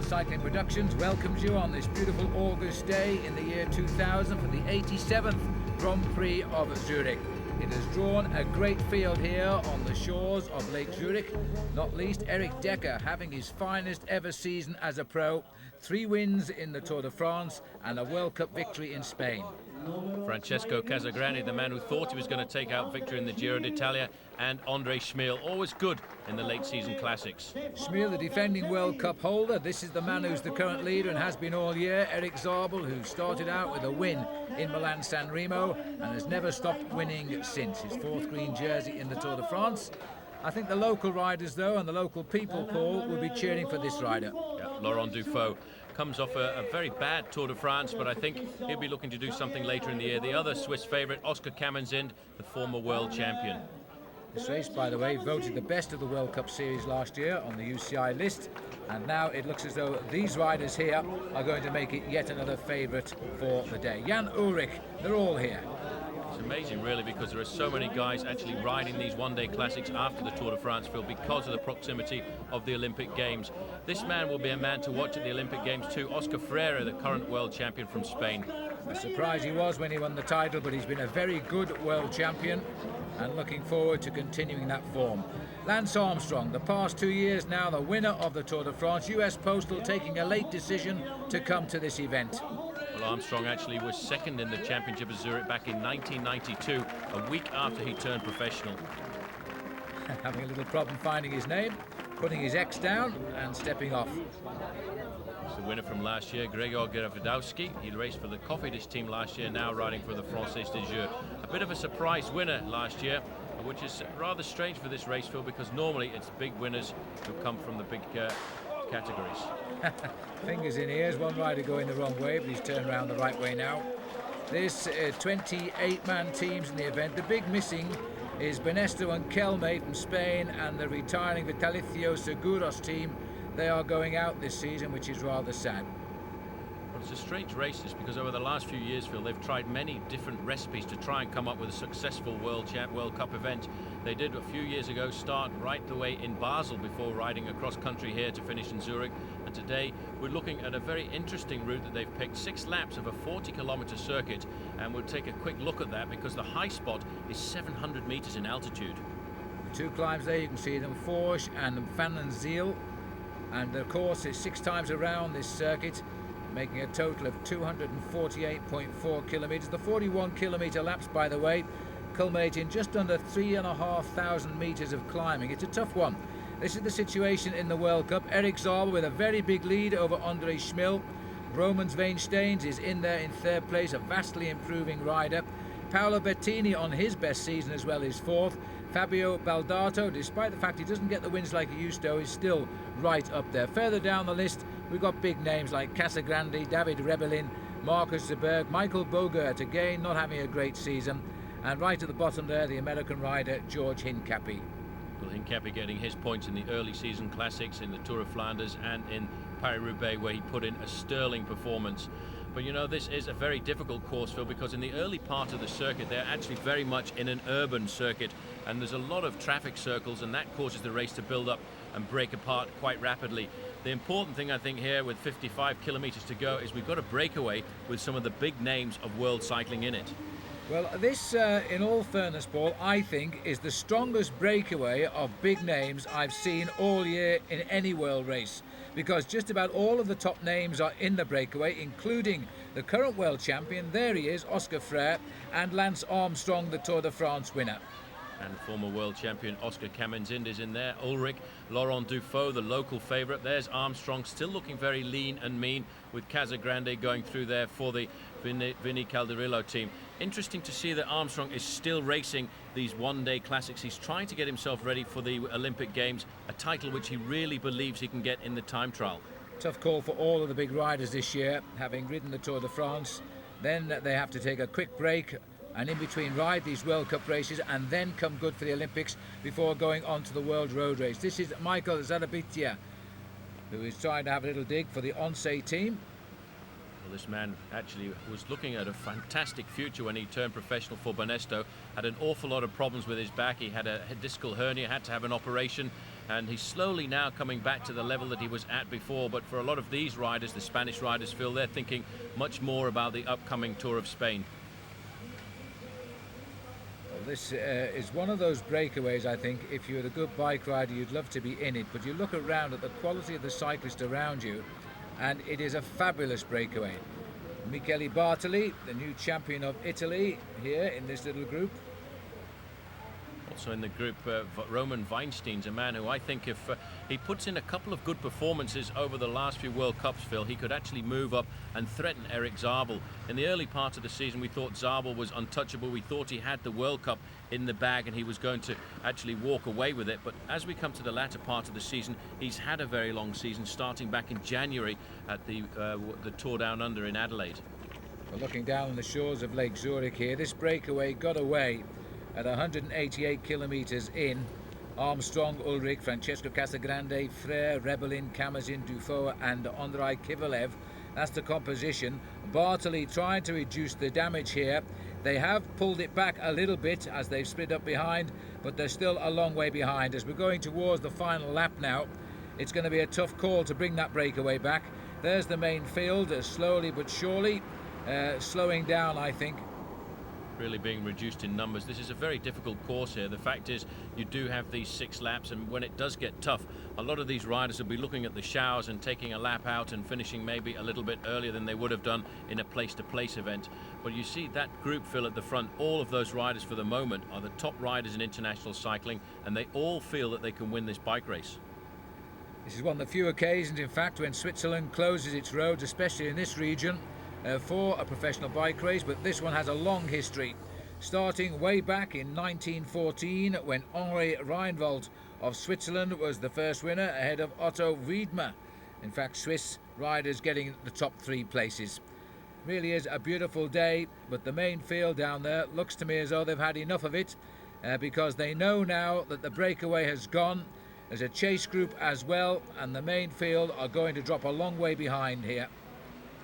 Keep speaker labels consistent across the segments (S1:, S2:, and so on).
S1: Cycling Productions welcomes you on this beautiful August day in the year 2000 for the 87th Grand Prix of Zurich. It has drawn a great field here on the shores of Lake Zurich, not least Eric Decker having his finest ever season as a pro, 3 wins in the Tour de France and a World Cup victory in Spain.
S2: Francesco Casagrande, the man who thought he was going to take out victory in the Giro d'Italia, and Andre Schmeel, always good in the late season classics.
S1: Schmeel, the defending World Cup holder. This is the man who's the current leader and has been all year. Eric Zabel, who started out with a win in Milan-San Remo and has never stopped winning since. His 4th green jersey in the Tour de France. I think the local riders, though, and the local people, Paul, will be cheering for this rider.
S2: Yeah, Laurent Dufaux comes off a very bad Tour de France, but I think he'll be looking to do something later in the year. The other Swiss favourite, Oscar Kamenzin, the former world champion.
S1: This race, by the way, voted the best of the World Cup Series last year on the UCI list, and now it looks as though these riders here are going to make it yet another favourite for the day. Jan Ullrich, they're all here.
S2: It's amazing, really, because there are so many guys actually riding these one-day classics after the Tour de France field because of the proximity of the Olympic Games. This man will be a man to watch at the Olympic Games too. Oscar Freire, the current world champion from Spain.
S1: A surprise he was when he won the title, but he's been a very good world champion and looking forward to continuing that form. Lance Armstrong, the past 2 years now the winner of the Tour de France. US Postal taking a late decision to come to this event.
S2: Well, Armstrong actually was second in the Championship of Zurich back in 1992, a week after he turned professional.
S1: Having a little problem finding his name, putting his X down and stepping off.
S2: It's the winner from last year, Gregor Gerawadowski. He raced for the Cofidis team last year, now riding for the Française des Jeux. A bit of a surprise winner last year, which is rather strange for this race field because normally it's big winners who come from the big categories.
S1: Fingers in ears, one rider going the wrong way, but he's turned around the right way now. There's 28-man teams in the event. The big missing is Benesto and Kelme from Spain and the retiring Vitalicio Seguros team. They are going out this season, which is rather sad.
S2: Well, it's a strange race this because over the last few years, Phil, they've tried many different recipes to try and come up with a successful World Cup event. They did a few years ago start right the way in Basel before riding across country here to finish in Zurich. And today we're looking at a very interesting route that they've picked, 6 laps of a 40-kilometre circuit, and we'll take a quick look at that because the high spot is 700 metres in altitude.
S1: The 2 climbs there, you can see them, Forge and Pfannenziel, and the course is 6 times around this circuit, making a total of 248.4 kilometres. The 41-kilometre laps, by the way, culminating just under 3,500 metres of climbing. It's a tough one. This is the situation in the World Cup. Eric Zabel with a very big lead over Andre Schmeel. Roman Sveinsteins is in there in 3rd place, a vastly improving rider. Paolo Bettini on his best season as well is 4th. Fabio Baldato, despite the fact he doesn't get the wins like he used to, is still right up there. Further down the list, we've got big names like Casagrande, David Rebellin, Marcus Zuberg, Michael Bogert, again not having a great season. And right at the bottom there, the American rider, George Hincapie.
S2: Well, Hincapie getting his points in the early season classics in the Tour of Flanders and in Paris-Roubaix, where he put in a sterling performance. But you know, this is a very difficult course, Phil, because in the early part of the circuit, they're actually very much in an urban circuit, and there's a lot of traffic circles, and that causes the race to build up and break apart quite rapidly. The important thing, I think, here with 55 kilometres to go is we've got a breakaway with some of the big names of world cycling in it.
S1: Well, this, in all fairness, Paul, I think is the strongest breakaway of big names I've seen all year in any world race, because just about all of the top names are in the breakaway, including the current world champion. There he is, Oscar Freire, and Lance Armstrong, the Tour de France winner.
S2: And former world champion Oscar Kamenzin is in there. Ullrich, Laurent Dufaux, the local favourite. There's Armstrong, still looking very lean and mean, with Casagrande going through there for the Vinny Calderillo team. Interesting to see that Armstrong is still racing these one-day classics. He's trying to get himself ready for the Olympic Games, a title which he really believes he can get in the time trial.
S1: Tough call for all of the big riders this year, having ridden the Tour de France. Then they have to take a quick break and in between ride these World Cup races and then come good for the Olympics before going on to the World Road Race. This is Michael Zarabitia, who is trying to have a little dig for the Once team.
S2: Well, this man actually was looking at a fantastic future when he turned professional for Banesto. Had an awful lot of problems with his back. He had a discal hernia, had to have an operation. and he's slowly now coming back to the level that he was at before. But for a lot of these riders, the Spanish riders, Phil, they're thinking much more about the upcoming Tour of Spain.
S1: Well, this is one of those breakaways, I think, if you're a good bike rider, you'd love to be in it, but you look around at the quality of the cyclist around you, and it is a fabulous breakaway. Michele Bartoli, the new champion of Italy, here in this little group.
S2: Also in the group, Roman Weinstein's a man who I think if he puts in a couple of good performances over the last few World Cups, Phil, he could actually move up and threaten Eric Zabel. In the early part of the season, we thought Zabel was untouchable. We thought he had the World Cup in the bag and he was going to actually walk away with it. But as we come to the latter part of the season, he's had a very long season, starting back in January at the Tour Down Under in Adelaide.
S1: Well, looking down on the shores of Lake Zurich here, this breakaway got away at 188 kilometres in. Armstrong, Ulrich, Francesco Casagrande, Frère, Rebellin, Kamazin, Dufault and Andrei Kivilev. That's the composition. Bartoli trying to reduce the damage here. They have pulled it back a little bit as they've split up behind, but they're still a long way behind. As we're going towards the final lap now, it's going to be a tough call to bring that breakaway back. There's the main field, slowly but surely slowing down, I think.
S2: Really being reduced in numbers. This is a very difficult course here. The fact is you do have these 6 laps, and when it does get tough, a lot of these riders will be looking at the showers and taking a lap out and finishing maybe a little bit earlier than they would have done in a place-to-place event. But you see that group, Phil, at the front, all of those riders for the moment are the top riders in international cycling, and they all feel that they can win this bike race.
S1: This is one of the few occasions, in fact, when Switzerland closes its roads, especially in this region, for a professional bike race, but this one has a long history, starting way back in 1914 when Henri Reinwald of Switzerland was the first winner ahead of Otto Wiedmer. In fact, Swiss riders getting the top 3 places. Really is a beautiful day, but the main field down there looks to me as though they've had enough of it because they know now that the breakaway has gone. There's a chase group as well, and the main field are going to drop a long way behind here.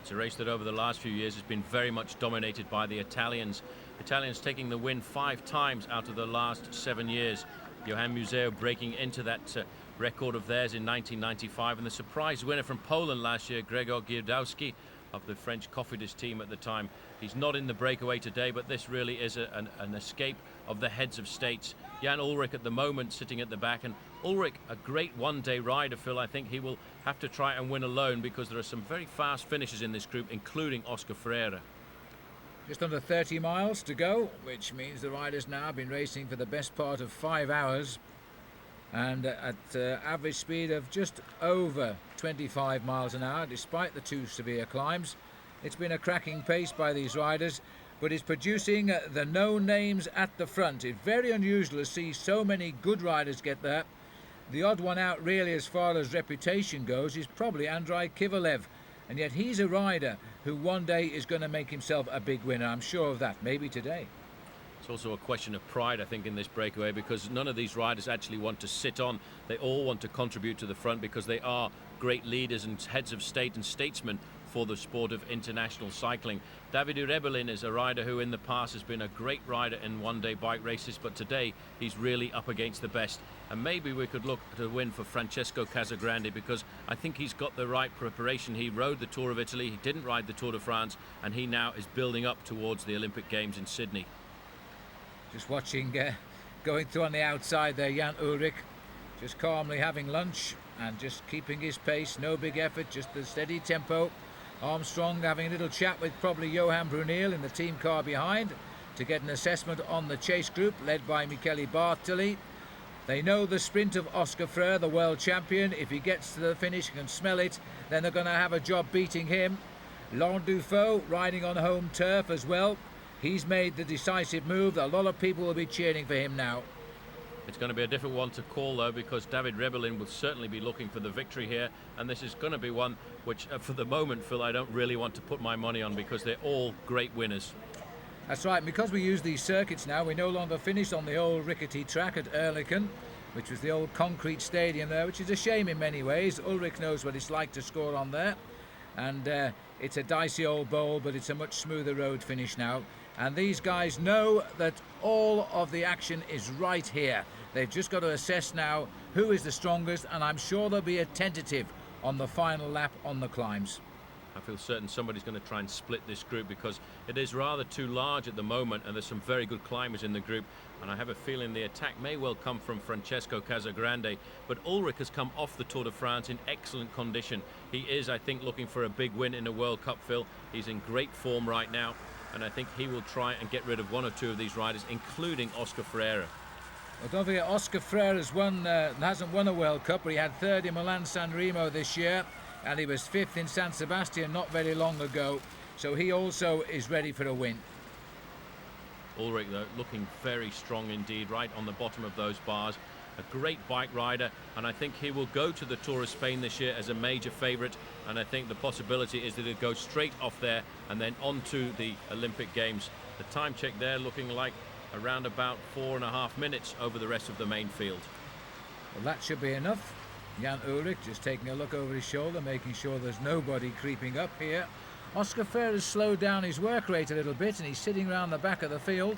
S2: It's a race that over the last few years has been very much dominated by the Italians. Italians taking the win 5 times out of the last 7 years. Johan Museo breaking into that record of theirs in 1995, and the surprise winner from Poland last year, Gregor Gierdowski of the French Cofidis team at the time. He's not in the breakaway today, but this really is an escape of the heads of states. Jan Ullrich at the moment sitting at the back, and Ullrich, a great one-day rider, Phil. I think he will have to try and win alone because there are some very fast finishes in this group, including Oscar Freire.
S1: Just under 30 miles to go, which means the riders now have been racing for the best part of 5 hours, and at average speed of just over 25 miles an hour, despite the 2 severe climbs. It's been a cracking pace by these riders, but it's producing the known names at the front. It's very unusual to see so many good riders get there. The odd one out really as far as reputation goes is probably Andrei Kivilev, and yet he's a rider who one day is going to make himself a big winner. I'm sure of that, maybe today.
S2: It's also a question of pride, I think, in this breakaway, because none of these riders actually want to sit on. They all want to contribute to the front because they are great leaders and heads of state and statesmen for the sport of international cycling. Davide Rebellin is a rider who in the past has been a great rider in one-day bike races, but today he's really up against the best. And maybe we could look at a win for Francesco Casagrande, because I think he's got the right preparation. He rode the Tour of Italy, he didn't ride the Tour de France, and he now is building up towards the Olympic Games in Sydney.
S1: Just watching, going through on the outside there, Jan Ullrich, just calmly having lunch and just keeping his pace, no big effort, just the steady tempo. Armstrong having a little chat with probably Johan Brunel in the team car behind to get an assessment on the chase group led by Michele Bartoli. They know the sprint of Oscar Freire, the world champion. If he gets to the finish and can smell it, then they're going to have a job beating him. Laurent Dufault riding on home turf as well. He's made the decisive move. A lot of people will be cheering for him now.
S2: It's going to be a difficult one to call, though, because David Rebellin will certainly be looking for the victory here, and this is going to be one which, for the moment, Phil, I don't really want to put my money on, because they're all great winners.
S1: That's right. Because we use these circuits now, we no longer finish on the old rickety track at Oerlikon, which was the old concrete stadium there, which is a shame in many ways. Ulrich knows what it's like to score on there, and It's a dicey old bowl, but it's a much smoother road finish now. And these guys know that all of the action is right here. They've just got to assess now who is the strongest, and I'm sure there'll be a tentative on the final lap on the climbs.
S2: I feel certain somebody's going to try and split this group because it is rather too large at the moment, and there's some very good climbers in the group, and I have a feeling the attack may well come from Francesco Casagrande, but Ulrich has come off the Tour de France in excellent condition. He is, I think, looking for a big win in a World Cup, Phil. He's in great form right now, and I think he will try and get rid of one or two of these riders, including Oscar Freire.
S1: Well, don't forget, Oscar Freire hasn't won a World Cup, but he had third in Milan-San Remo this year, and he was fifth in San Sebastian not very long ago, so he also is ready for a win.
S2: Ulrich, though, looking very strong indeed, right on the bottom of those bars. A great bike rider, and I think he will go to the Tour of Spain this year as a major favourite, and I think the possibility is that he'll go straight off there and then on to the Olympic Games. The time check there looking like around about 4.5 minutes over the rest of the main field.
S1: Well, that should be enough. Jan Ulrich just taking a look over his shoulder, making sure there's nobody creeping up here. Oscar Freire has slowed down his work rate a little bit, and he's sitting around the back of the field.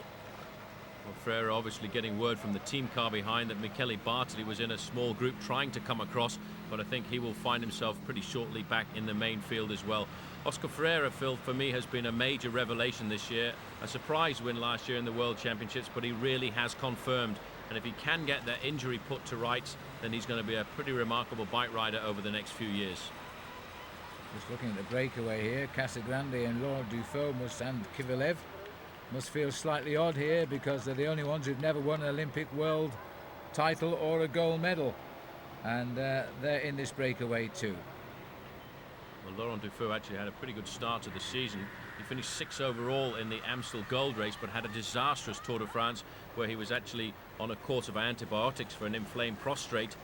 S2: Well, Freire obviously getting word from the team car behind that Michele Bartoli was in a small group trying to come across, but I think he will find himself pretty shortly back in the main field as well. Oscar Freire, Phil, for me has been a major revelation this year. A surprise win last year in the World Championships, but he really has confirmed. And if he can get that injury put to rights, then he's going to be a pretty remarkable bike rider over the next few years.
S1: Just looking at the breakaway here, Casagrande and Laurent Dufaux and Kivilev must feel slightly odd here because they're the only ones who've never won an Olympic world title or a gold medal. And they're in this breakaway too.
S2: Well, Laurent Dufaux actually had a pretty good start to the season. He finished 6th overall in the Amstel Gold Race, but had a disastrous Tour de France where he was actually on a course of antibiotics for an inflamed prostate,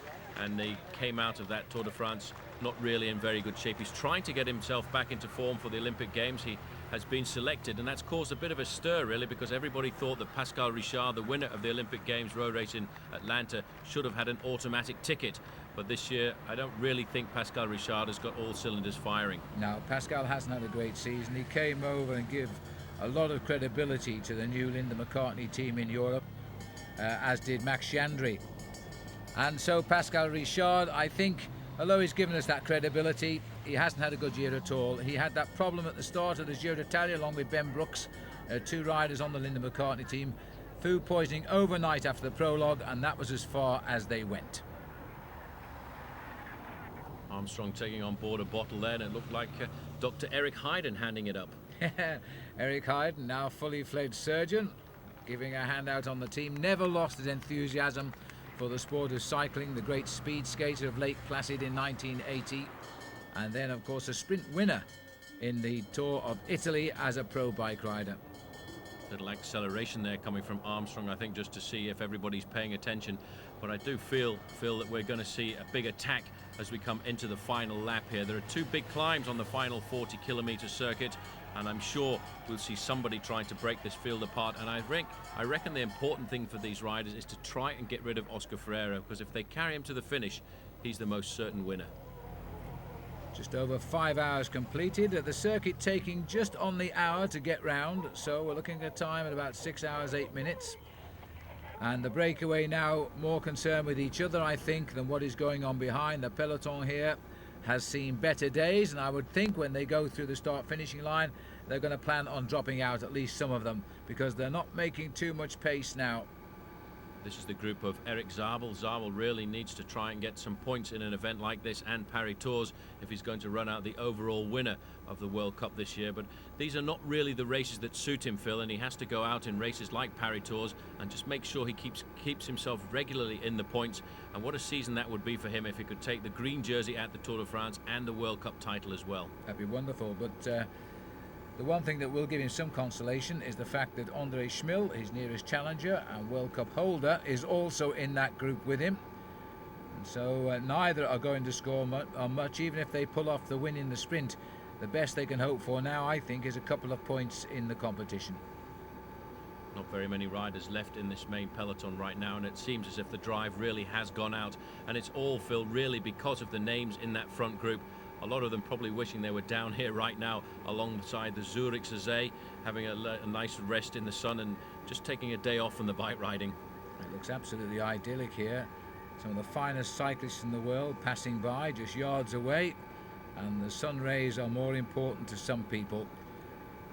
S2: and he came out of that Tour de France not really in very good shape. He's trying to get himself back into form for the Olympic Games. He has been selected, and that's caused a bit of a stir really, because everybody thought that Pascal Richard, the winner of the Olympic Games road race in Atlanta, should have had an automatic ticket. But this year, I don't really think Pascal Richard has got all cylinders firing.
S1: Now, Pascal hasn't had a great season. He came over and gave a lot of credibility to the new Linda McCartney team in Europe, as did Max Chandri. And so Pascal Richard, I think, although he's given us that credibility, he hasn't had a good year at all. He had that problem at the start of the Giro d'Italia along with Ben Brooks, two riders on the Linda McCartney team. Food poisoning overnight after the prologue, and that was as far as they went.
S2: Armstrong taking on board a bottle there, and it looked like Dr. Eric Heiden handing it up.
S1: Eric Heiden, now fully fledged surgeon, giving a handout on the team. Never lost his enthusiasm for the sport of cycling, the great speed skater of Lake Placid in 1980, and then of course a sprint winner in the Tour of Italy as a pro bike rider.
S2: Little acceleration there coming from Armstrong, I think, just to see if everybody's paying attention. But I do feel that we're going to see a big attack as we come into the final lap here. There are two big climbs on the final 40-kilometer circuit, and I'm sure we'll see somebody trying to break this field apart. And I reckon the important thing for these riders is to try and get rid of Oscar Freire, because if they carry him to the finish, he's the most certain winner.
S1: Just over 5 hours completed, the circuit taking just on the hour to get round, so we're looking at time at about 6 hours 8 minutes. And the breakaway now more concerned with each other, I think, than what is going on behind. The peloton here has seen better days, and I would think when they go through the start-finishing line, they're going to plan on dropping out, at least some of them, because they're not making too much pace now.
S2: This is the group of Eric Zabel. Zabel really needs to try and get some points in an event like this and Paris Tours if he's going to run out the overall winner of the World Cup this year. But these are not really the races that suit him, Phil, and he has to go out in races like Paris Tours and just make sure he keeps himself regularly in the points. And what a season that would be for him if he could take the green jersey at the Tour de France and the World Cup title as well.
S1: That'd be wonderful, but the one thing that will give him some consolation is the fact that Andre Schmil, his nearest challenger and World Cup holder, is also in that group with him. And so neither are going to score much, even if they pull off the win in the sprint. The best they can hope for now, I think, is a couple of points in the competition.
S2: Not very many riders left in this main peloton right now, and it seems as if the drive really has gone out. And it's all, Phil, really because of the names in that front group. A lot of them probably wishing they were down here right now alongside the Zurich See, having a nice rest in the sun and just taking a day off from the bike riding.
S1: It looks absolutely idyllic here. Some of the finest cyclists in the world passing by just yards away, and the sun rays are more important to some people.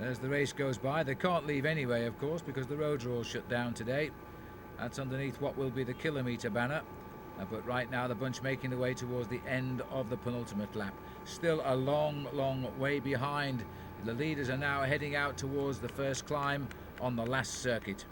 S1: As the race goes by, they can't leave anyway, of course, because the roads are all shut down today. That's underneath what will be the kilometre banner. But right now the bunch making their way towards the end of the penultimate lap. Still a long, long way behind. The leaders are now heading out towards the first climb on the last circuit.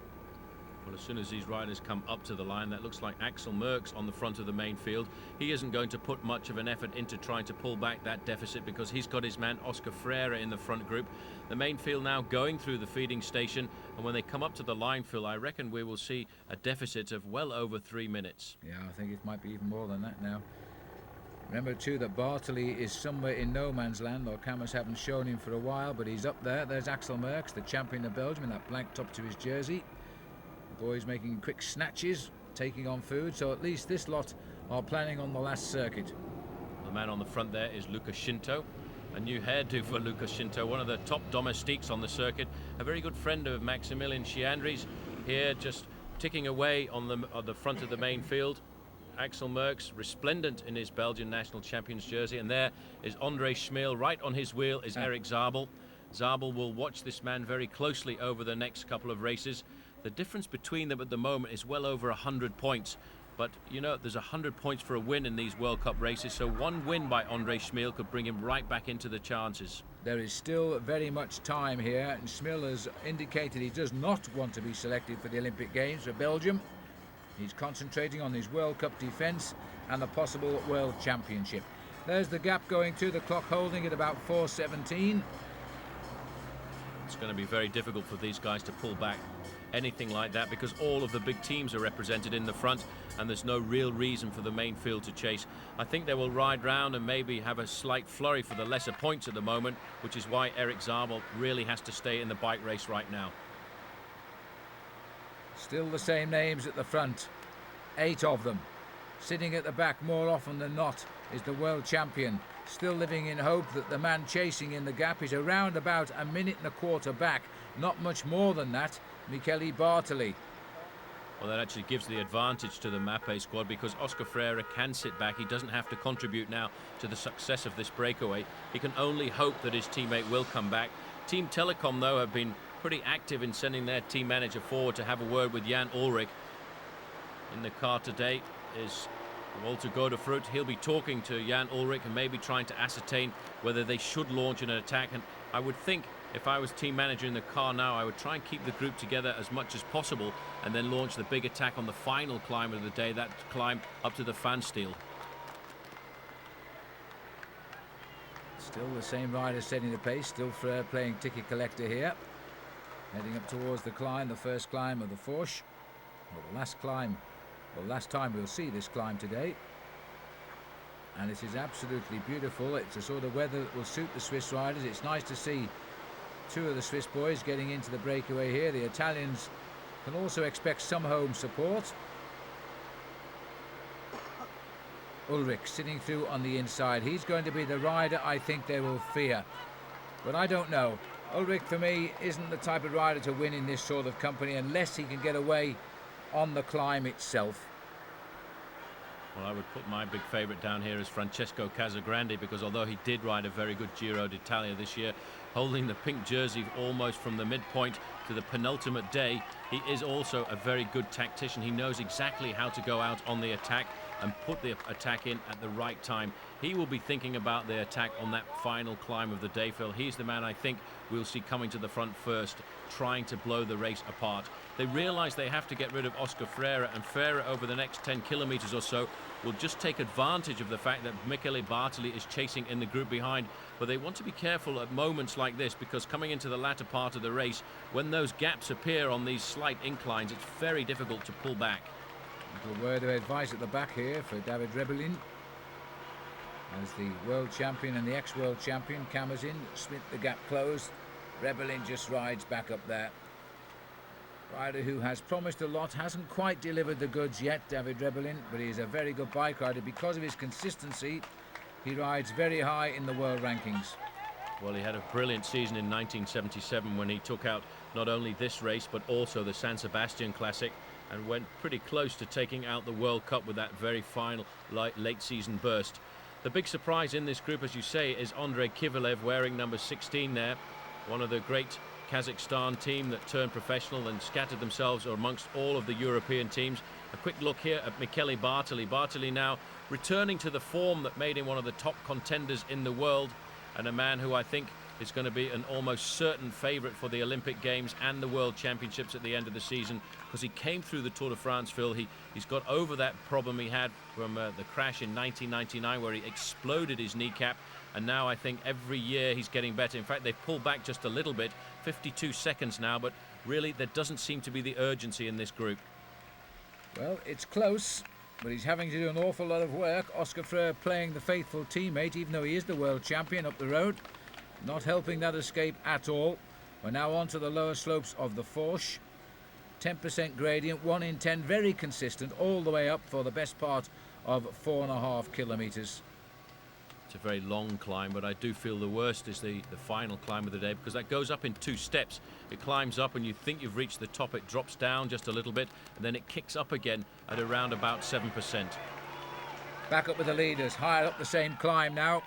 S2: Well, as soon as these riders come up to the line, that looks like Axel Merckx on the front of the main field. He isn't going to put much of an effort into trying to pull back that deficit because he's got his man Oscar Freire in the front group. The main field now going through the feeding station, and when they come up to the line fill, I reckon we will see a deficit of well over 3 minutes.
S1: Yeah, I think it might be even more than that now. Remember too that Bartoli is somewhere in no man's land, or cameras haven't shown him for a while, but he's up there. There's Axel Merckx, the champion of Belgium, in that black top to his jersey. The boys making quick snatches, taking on food, so at least this lot are planning on the last circuit.
S2: The man on the front there is Lucas Shinto. A new hairdo for Lucas Shinto, one of the top domestiques on the circuit. A very good friend of Maximilian Chiandri's here, just ticking away on the front of the main field. Axel Merckx, resplendent in his Belgian national champions jersey, and there is André Schmeel. Right on his wheel is Eric Zabel. Zabel will watch this man very closely over the next couple of races. The difference between them at the moment is well over 100 points. But, you know, there's 100 points for a win in these World Cup races, so one win by André Schmeel could bring him right back into the chances.
S1: There is still very much time here, and Schmeel has indicated he does not want to be selected for the Olympic Games for Belgium. He's concentrating on his World Cup defence and the possible World Championship. There's the gap going to the clock, holding at about 4:17.
S2: It's going to be very difficult for these guys to pull back anything like that because all of the big teams are represented in the front and there's no real reason for the main field to chase. I think they will ride round and maybe have a slight flurry for the lesser points at the moment, which is why Eric Zabel really has to stay in the bike race right now.
S1: Still the same names at the front, 8 of them. Sitting at the back more often than not is the world champion, still living in hope that the man chasing in the gap is around about a minute and a quarter back, not much more than that, Michele Bartoli.
S2: Well, that actually gives the advantage to the Mapei squad because Oscar Freire can sit back. He doesn't have to contribute now to the success of this breakaway. He can only hope that his teammate will come back. Team Telecom, though, have been pretty active in sending their team manager forward to have a word with Jan Ullrich. In the car today is Walter Godefroot. He'll be talking to Jan Ullrich and maybe trying to ascertain whether they should launch an attack. And I would think if I was team manager in the car now, I would try and keep the group together as much as possible and then launch the big attack on the final climb of the day, that climb up to the Fansteel.
S1: Still the same rider setting the pace, still Freire playing ticket collector here. Heading up towards the climb, the first climb of the Fourche, or the last climb, or last time we'll see this climb today. And it is absolutely beautiful. It's a sort of weather that will suit the Swiss riders. It's nice to see 2 of the Swiss boys getting into the breakaway here. The Italians can also expect some home support. Ullrich sitting through on the inside. He's going to be the rider I think they will fear. But I don't know. Ullrich, for me, isn't the type of rider to win in this sort of company unless he can get away on the climb itself.
S2: Well, I would put my big favourite down here as Francesco Casagrande because although he did ride a very good Giro d'Italia this year, holding the pink jersey almost from the midpoint to the penultimate day, he is also a very good tactician. He knows exactly how to go out on the attack and put the attack in at the right time. He will be thinking about the attack on that final climb of the day, Phil. He's the man I think we'll see coming to the front first, trying to blow the race apart. They realise they have to get rid of Oscar Freire, and Freire over the next 10 kilometres or so will just take advantage of the fact that Michele Bartoli is chasing in the group behind. But they want to be careful at moments like this because coming into the latter part of the race, when those gaps appear on these slight inclines, it's very difficult to pull back.
S1: A word of advice at the back here for David Rebellin. As the world champion and the ex-world champion cameras in, split the gap closed. Rebellin just rides back up there. Rider who has promised a lot, hasn't quite delivered the goods yet, David Rebellin, but he is a very good bike rider because of his consistency He rides very high in the world rankings.
S2: Well, he had a brilliant season in 1977 when he took out not only this race but also the San Sebastian Classic and went pretty close to taking out the World Cup with that very final late season burst. The big surprise in this group, as you say, is Andrei Kivilev wearing number 16 there, one of the great Kazakhstan team that turned professional and scattered themselves amongst all of the European teams. A quick look here at Michele Bartoli. Bartoli now returning to the form that made him one of the top contenders in the world, and a man who I think is going to be an almost certain favourite for the Olympic Games and the World Championships at the end of the season, because he came through the Tour de France, Phil. He's got over that problem he had from the crash in 1999 where he exploded his kneecap, and now I think every year he's getting better. In fact, they've pulled back just a little bit, 52 seconds now, but really there doesn't seem to be the urgency in this group.
S1: Well, it's close, but he's having to do an awful lot of work. Oscar Freire playing the faithful teammate, even though he is the world champion up the road. Not helping that escape at all. We're now on to the lower slopes of the Fourche. 10% gradient, 1 in 10, very consistent all the way up for the best part of 4.5 kilometres.
S2: It's a very long climb, but I do feel the worst is the final climb of the day, because that goes up in 2 steps. It climbs up and you think you've reached the top, it drops down just a little bit, and then it kicks up again at around about 7%.
S1: Back up with the leaders, higher up the same climb now,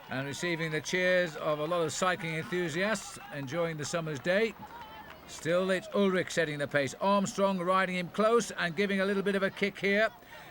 S1: and receiving the cheers of a lot of cycling enthusiasts enjoying the summer's day. Still, it's Ulrich setting the pace. Armstrong riding him close and giving a little bit of a kick here,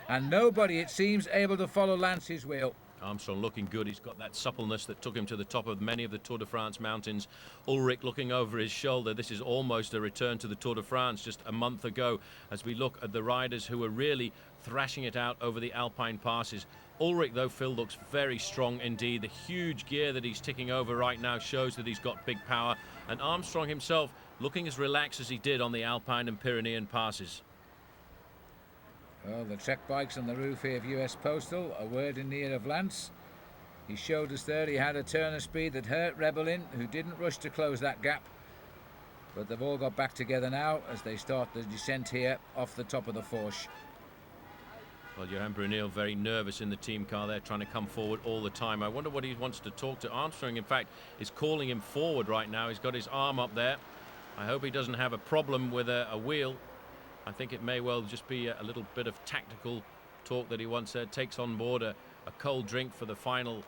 S1: and nobody, it seems, able to follow Lance's wheel.
S2: Armstrong looking good. He's got that suppleness that took him to the top of many of the Tour de France mountains. Ulrich looking over his shoulder. This is almost a return to the Tour de France just a month ago, as we look at the riders who are really thrashing it out over the Alpine passes. Ulrich, though, Phil, looks very strong indeed. The huge gear that he's ticking over right now shows that he's got big power. And Armstrong himself looking as relaxed as he did on the Alpine and Pyrenean passes.
S1: Well, the Trek bikes on the roof here of US Postal, a word in the ear of Lance. He showed us there he had a turn of speed that hurt Rebellin, who didn't rush to close that gap. But they've all got back together now as they start the descent here off the top of the Fourche.
S2: Well, Johan Brunel very nervous in the team car there, trying to come forward all the time. I wonder what he wants to talk to Armstrong. In fact, is calling him forward right now. He's got his arm up there. I hope he doesn't have a problem with a wheel. I think it may well just be a little bit of tactical talk that he wants. Takes on board a cold drink for the final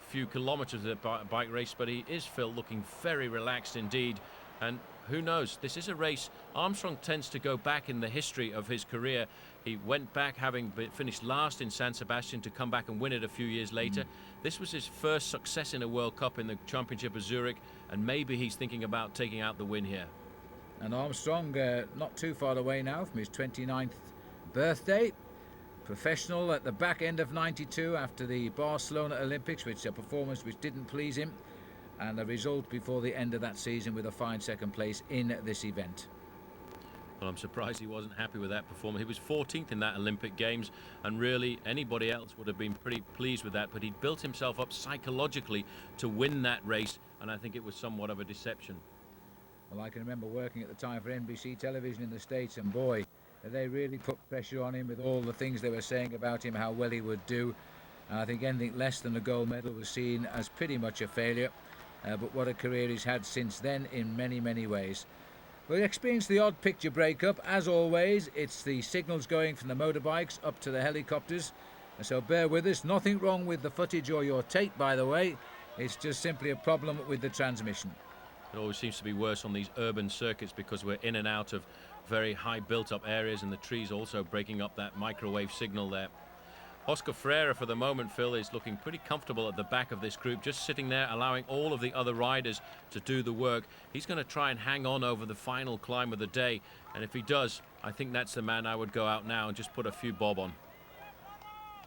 S2: few kilometres of the bike race. But he is, Phil, looking very relaxed indeed. And who knows, this is a race. Armstrong tends to go back in the history of his career. He went back, having finished last in San Sebastian, to come back and win it a few years later. This was his first success in a World Cup in the Championship of Zurich, and maybe he's thinking about taking out the win here.
S1: And Armstrong, not too far away now from his 29th birthday. Professional at the back end of '92 after the Barcelona Olympics, which a performance which didn't please him, and a result before the end of that season with a fine second place in this event.
S2: Well, I'm surprised he wasn't happy with that performance. He was 14th in that Olympic Games, and really anybody else would have been pretty pleased with that, but he'd built himself up psychologically to win that race, and I think it was somewhat of a deception.
S1: Well, I can remember working at the time for NBC television in the States, and boy, they really put pressure on him with all the things they were saying about him, how well he would do. And I think anything less than a gold medal was seen as pretty much a failure. But what a career he's had since then in many, many ways. We experienced the odd picture breakup. As always, it's the signals going from the motorbikes up to the helicopters. And so bear with us. Nothing wrong with the footage or your tape, by the way. It's just simply a problem with the transmission.
S2: It always seems to be worse on these urban circuits because we're in and out of very high built-up areas, and the trees also breaking up that microwave signal there. Oscar Freire, for the moment, Phil, is looking pretty comfortable at the back of this group, just sitting there, allowing all of the other riders to do the work. He's going to try and hang on over the final climb of the day, and if he does, I think that's the man I would go out now and just put a few bob on.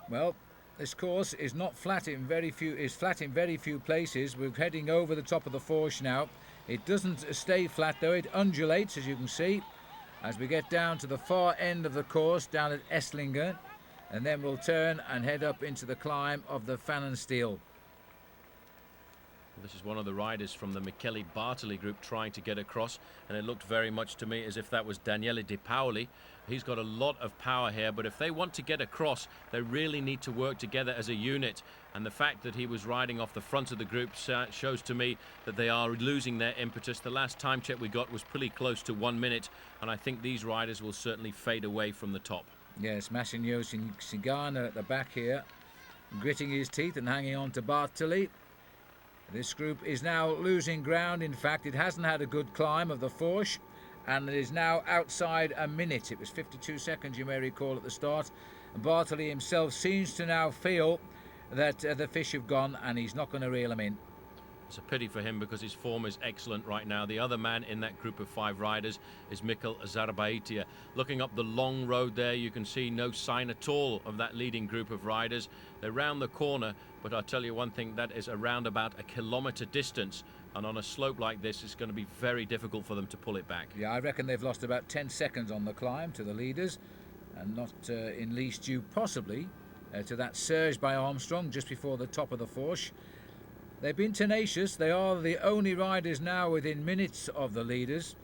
S1: Well, this course is not flat in very few. Is flat in very few places. We're heading over the top of the Fourche now. It doesn't stay flat though. It undulates, as you can see, as we get down to the far end of the course down at Esslingen. And then we'll turn and head up into the climb of the Pfannenstiel.
S2: This is one of the riders from the Michele Bartoli group trying to get across, and it looked very much to me as if that was Daniele De Paoli. He's got a lot of power here, but if they want to get across, they really need to work together as a unit. And the fact that he was riding off the front of the group shows to me that they are losing their impetus. The last time check we got was pretty close to 1 minute, and I think these riders will certainly fade away from the top.
S1: Yes, Massimiliano Cigana at the back here, gritting his teeth and hanging on to Bartoli. This group is now losing ground. In fact, it hasn't had a good climb of the Fourche, and it is now outside a minute. It was 52 seconds, you may recall, at the start. Bartoli himself seems to now feel that the fish have gone, and he's not going to reel them in.
S2: It's a pity for him because his form is excellent right now. The other man in that group of 5 riders is Mikkel Zarbaitia. Looking up the long road there, you can see no sign at all of that leading group of riders. They're round the corner, but I'll tell you one thing, that is around about a kilometre distance. And on a slope like this, it's going to be very difficult for them to pull it back.
S1: Yeah, I reckon they've lost about 10 seconds on the climb to the leaders, and not in least due possibly to that surge by Armstrong just before the top of the Fourche. They've been tenacious. They are the only riders now within minutes of the leaders,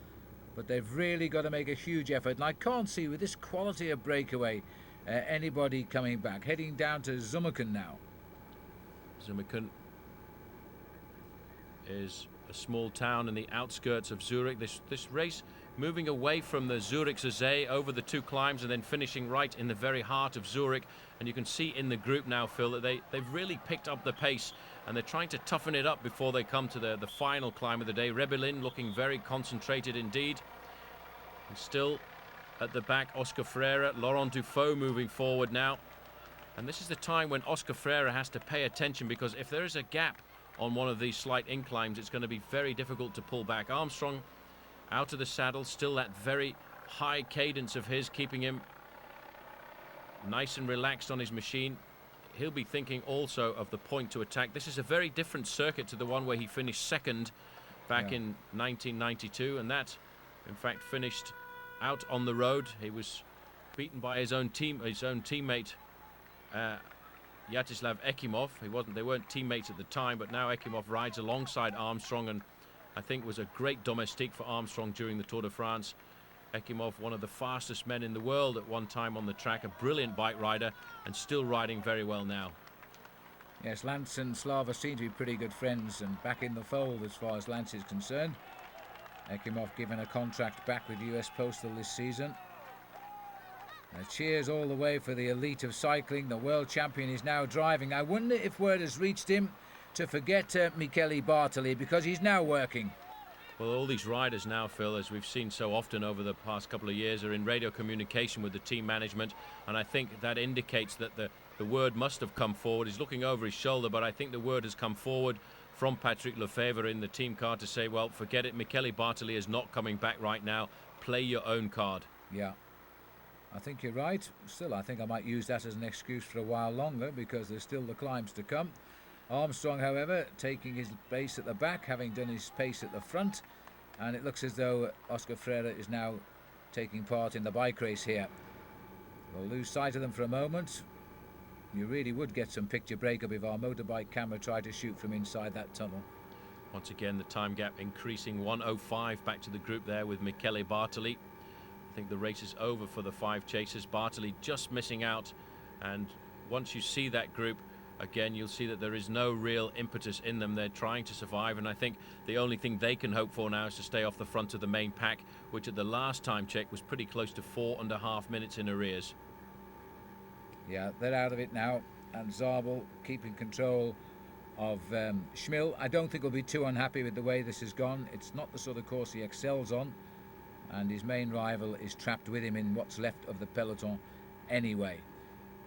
S1: but they've really got to make a huge effort. And I can't see, with this quality of breakaway, anybody coming back. Heading down to Zummerken now.
S2: Zummerken is a small town in the outskirts of Zurich. This race moving away from the Zurich Zazé over the 2 climbs and then finishing right in the very heart of Zurich. And you can see in the group now, Phil, that they've really picked up the pace, and they're trying to toughen it up before they come to the final climb of the day. Rebellin looking very concentrated indeed. And still at the back, Oscar Freire, Laurent Dufaux moving forward now. And this is the time when Oscar Freire has to pay attention, because if there is a gap on one of these slight inclines, it's going to be very difficult to pull back. Armstrong out of the saddle, still that very high cadence of his, keeping him nice and relaxed on his machine. He'll be thinking also of the point to attack. This is a very different circuit to the one where he finished second back in 1992, and that in fact finished out on the road. He was beaten by his own teammate Yaroslav Ekimov. They weren't teammates at the time, but now Ekimov rides alongside Armstrong, and I think was a great domestique for Armstrong during the Tour de France. Ekimov, one of the fastest men in the world at one time on the track, a brilliant bike rider, and still riding very well now.
S1: Yes, Lance and Slava seem to be pretty good friends and back in the fold as far as Lance is concerned. Ekimov given a contract back with US Postal this season. Cheers all the way for the elite of cycling. The world champion is now driving. I wonder if word has reached him to forget Michele Bartoli, because he's now working.
S2: Well, all these riders now, Phil, as we've seen so often over the past couple of years, are in radio communication with the team management, and I think that indicates that the word must have come forward. He's looking over his shoulder, but I think the word has come forward from Patrick Lefevre in the team car to say, well, forget it, Michele Bartoli is not coming back right now. Play your own card.
S1: Yeah, I think you're right. Still, I think I might use that as an excuse for a while longer, because there's still the climbs to come. Armstrong, however, taking his pace at the back, having done his pace at the front, and it looks as though Oscar Freire is now taking part in the bike race here. We'll lose sight of them for a moment. You really would get some picture breakup if our motorbike camera tried to shoot from inside that tunnel.
S2: Once again, the time gap increasing, 1:05 back to the group there with Michele Bartoli. I think the race is over for the 5 chasers. Bartoli just missing out, and once you see that group, again, you'll see that there is no real impetus in them. They're trying to survive, and I think the only thing they can hope for now is to stay off the front of the main pack, which at the last time check was pretty close to 4.5 minutes in arrears.
S1: Yeah, they're out of it now, and Zabel keeping control of Schmil. I don't think he'll be too unhappy with the way this has gone. It's not the sort of course he excels on, and his main rival is trapped with him in what's left of the peloton anyway.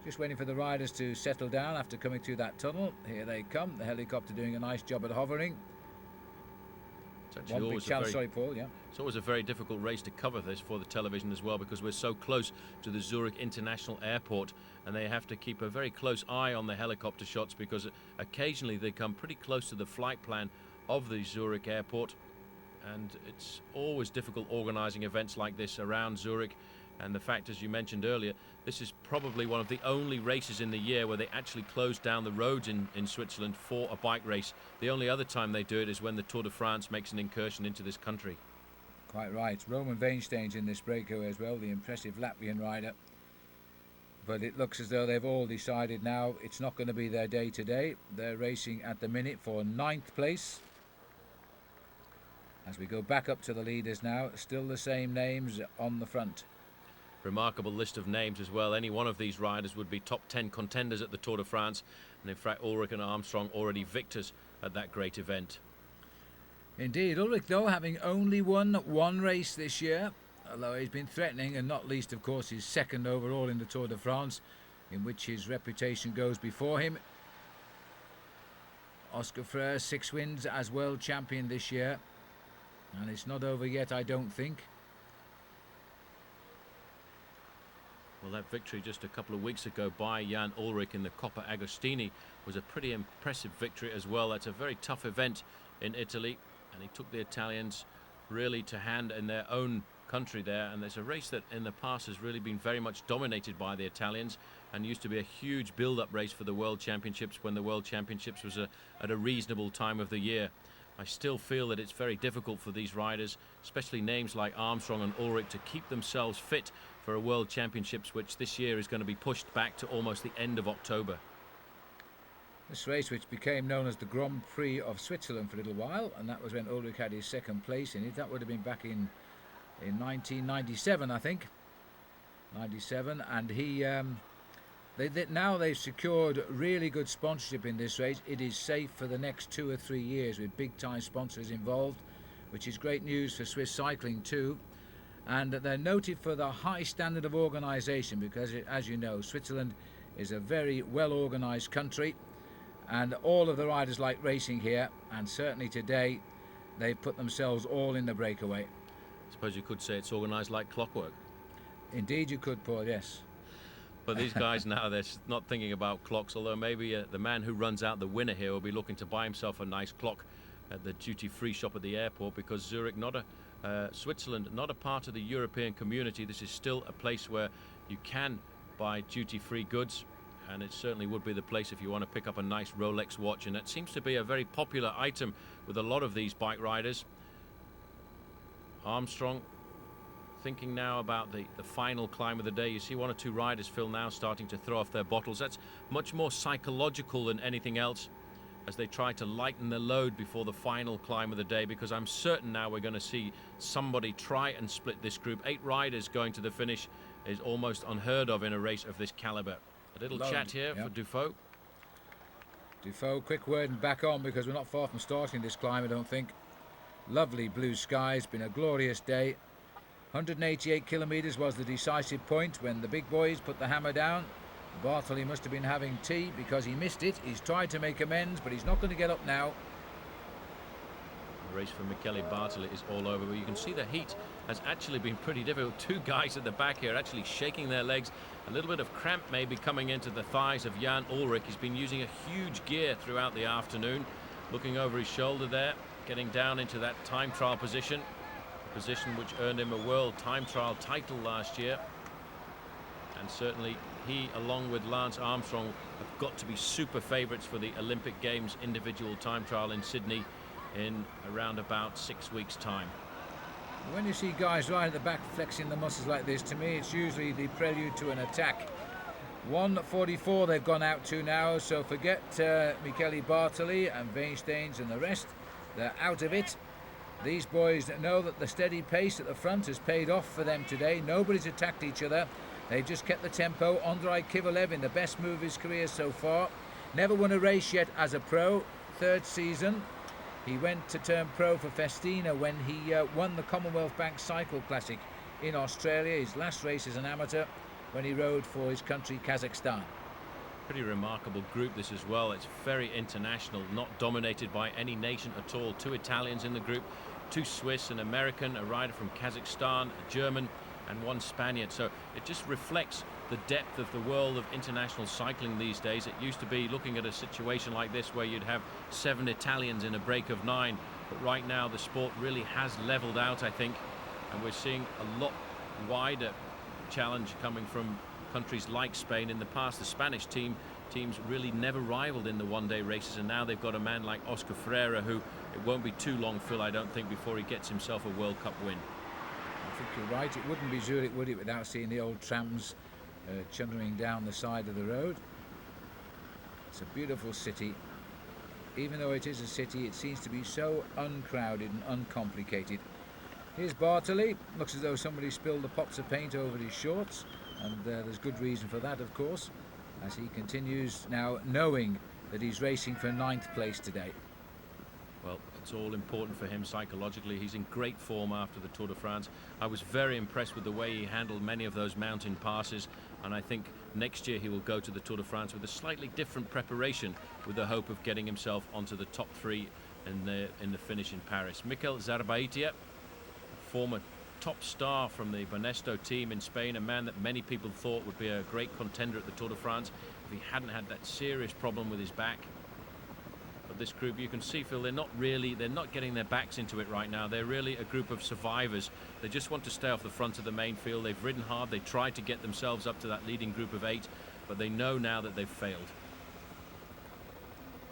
S1: Just waiting for the riders to settle down after coming through that tunnel. Here they come. The helicopter doing a nice job at hovering.
S2: It's always
S1: sorry, Paul. Yeah.
S2: It's always a very difficult race to cover this for the television as well, because we're so close to the Zurich International Airport, and they have to keep a very close eye on the helicopter shots, because occasionally they come pretty close to the flight plan of the Zurich Airport, and it's always difficult organising events like this around Zurich. And the fact, as you mentioned earlier, this is probably one of the only races in the year where they actually close down the roads in Switzerland for a bike race. The only other time they do it is when the Tour de France makes an incursion into this country.
S1: Quite right. Roman Weinstein's in this breakaway as well, the impressive Latvian rider. But it looks as though they've all decided now it's not going to be their day today. They're racing at the minute for 9th place. As we go back up to the leaders now, still the same names on the front.
S2: Remarkable list of names as well. Any one of these riders would be top 10 contenders at the Tour de France. And in fact, Ulrich and Armstrong already victors at that great event.
S1: Indeed, Ulrich though having only won one race this year, although he's been threatening, and not least of course his second overall in the Tour de France, in which his reputation goes before him. Oscar Freire, 6 wins as world champion this year, and it's not over yet, I don't think.
S2: Well, that victory just a couple of weeks ago by Jan Ullrich in the Coppa Agostini was a pretty impressive victory as well. That's a very tough event in Italy, and he took the Italians really to hand in their own country there. And there's a race that in the past has really been very much dominated by the Italians and used to be a huge build-up race for the World Championships when the World Championships was at a reasonable time of the year. I still feel that it's very difficult for these riders, especially names like Armstrong and Ullrich, to keep themselves fit for a World Championships, which this year is going to be pushed back to almost the end of October.
S1: This race, which became known as the Grand Prix of Switzerland for a little while, and that was when Ullrich had his second place in it. That would have been back in 1997, I think. 97, and he now they've secured really good sponsorship in this race. It is safe for the next 2 or 3 years with big time sponsors involved, which is great news for Swiss cycling too. And they're noted for the high standard of organisation because, as you know, Switzerland is a very well organised country, and all of the riders like racing here, and certainly today they've put themselves all in the breakaway.
S2: I suppose you could say it's organised like clockwork.
S1: Indeed you could, Paul, yes.
S2: But these guys now, they're not thinking about clocks, although maybe the man who runs out the winner here will be looking to buy himself a nice clock at the duty-free shop at the airport, because Zurich, Switzerland, not a part of the European community. This is still a place where you can buy duty-free goods, and it certainly would be the place if you want to pick up a nice Rolex watch, and it seems to be a very popular item with a lot of these bike riders. Armstrong thinking now about the final climb of the day. You see 1 or 2 riders, Phil, now starting to throw off their bottles. That's much more psychological than anything else, as they try to lighten the load before the final climb of the day, because I'm certain now we're going to see somebody try and split this group. 8 riders going to the finish is almost unheard of in a race of this caliber. A little chat here for Dufault.
S1: Dufault, quick word and back on, because we're not far from starting this climb, I don't think. Lovely blue skies, been a glorious day. 188 kilometres was the decisive point when the big boys put the hammer down. Bartoli must have been having tea because he missed it. He's tried to make amends, but he's not going to get up now.
S2: The race for Michele Bartoli is all over, but you can see the heat has actually been pretty difficult. 2 guys at the back here actually shaking their legs. A little bit of cramp maybe coming into the thighs of Jan Ullrich. He's been using a huge gear throughout the afternoon. Looking over his shoulder there, getting down into that time trial position. A position which earned him a world time trial title last year. And certainly he, along with Lance Armstrong, have got to be super favourites for the Olympic Games individual time trial in Sydney in around about 6 weeks' time.
S1: When you see guys right at the back flexing the muscles like this, to me it's usually the prelude to an attack. 1:44 they've gone out to now, so forget Michele Bartoli and Weinsteins and the rest. They're out of it. These boys know that the steady pace at the front has paid off for them today. Nobody's attacked each other. They've just kept the tempo. Andrei Kovalev in the best move of his career so far. Never won a race yet as a pro. 3rd season. He went to turn pro for Festina when he won the Commonwealth Bank Cycle Classic in Australia. His last race as an amateur when he rode for his country, Kazakhstan.
S2: Pretty remarkable group this as well. It's very international, not dominated by any nation at all. 2 Italians in the group, 2 Swiss, an American, a rider from Kazakhstan, a German, and 1 Spaniard. So it just reflects the depth of the world of international cycling these days. It used to be looking at a situation like this where you'd have 7 Italians in a break of 9, but right now the sport really has leveled out, I think, and we're seeing a lot wider challenge coming from countries like Spain. In the past, the Spanish teams really never rivaled in the one-day races, and now they've got a man like Oscar Freire, who it won't be too long, Phil, I don't think, before he gets himself a World Cup win.
S1: I think you're right. It wouldn't be Zurich, would it, without seeing the old trams chuntering down the side of the road. It's a beautiful city. Even though it is a city, it seems to be so uncrowded and uncomplicated. Here's Bartoli. Looks as though somebody spilled the pots of paint over his shorts, and there's good reason for that, of course, as he continues now knowing that he's racing for 9th place today.
S2: Well, it's all important for him psychologically. He's in great form after the Tour de France. I was very impressed with the way he handled many of those mountain passes, and I think next year he will go to the Tour de France with a slightly different preparation, with the hope of getting himself onto the top 3 in the finish in Paris. Mikel Zarbaitia, former top star from the Banesto team in Spain, a man that many people thought would be a great contender at the Tour de France if he hadn't had that serious problem with his back. But this group, you can see, Phil, they're not getting their backs into it right now. They're really a group of survivors. They just want to stay off the front of the main field. They've ridden hard. They tried to get themselves up to that leading group of 8, but they know now that they've failed.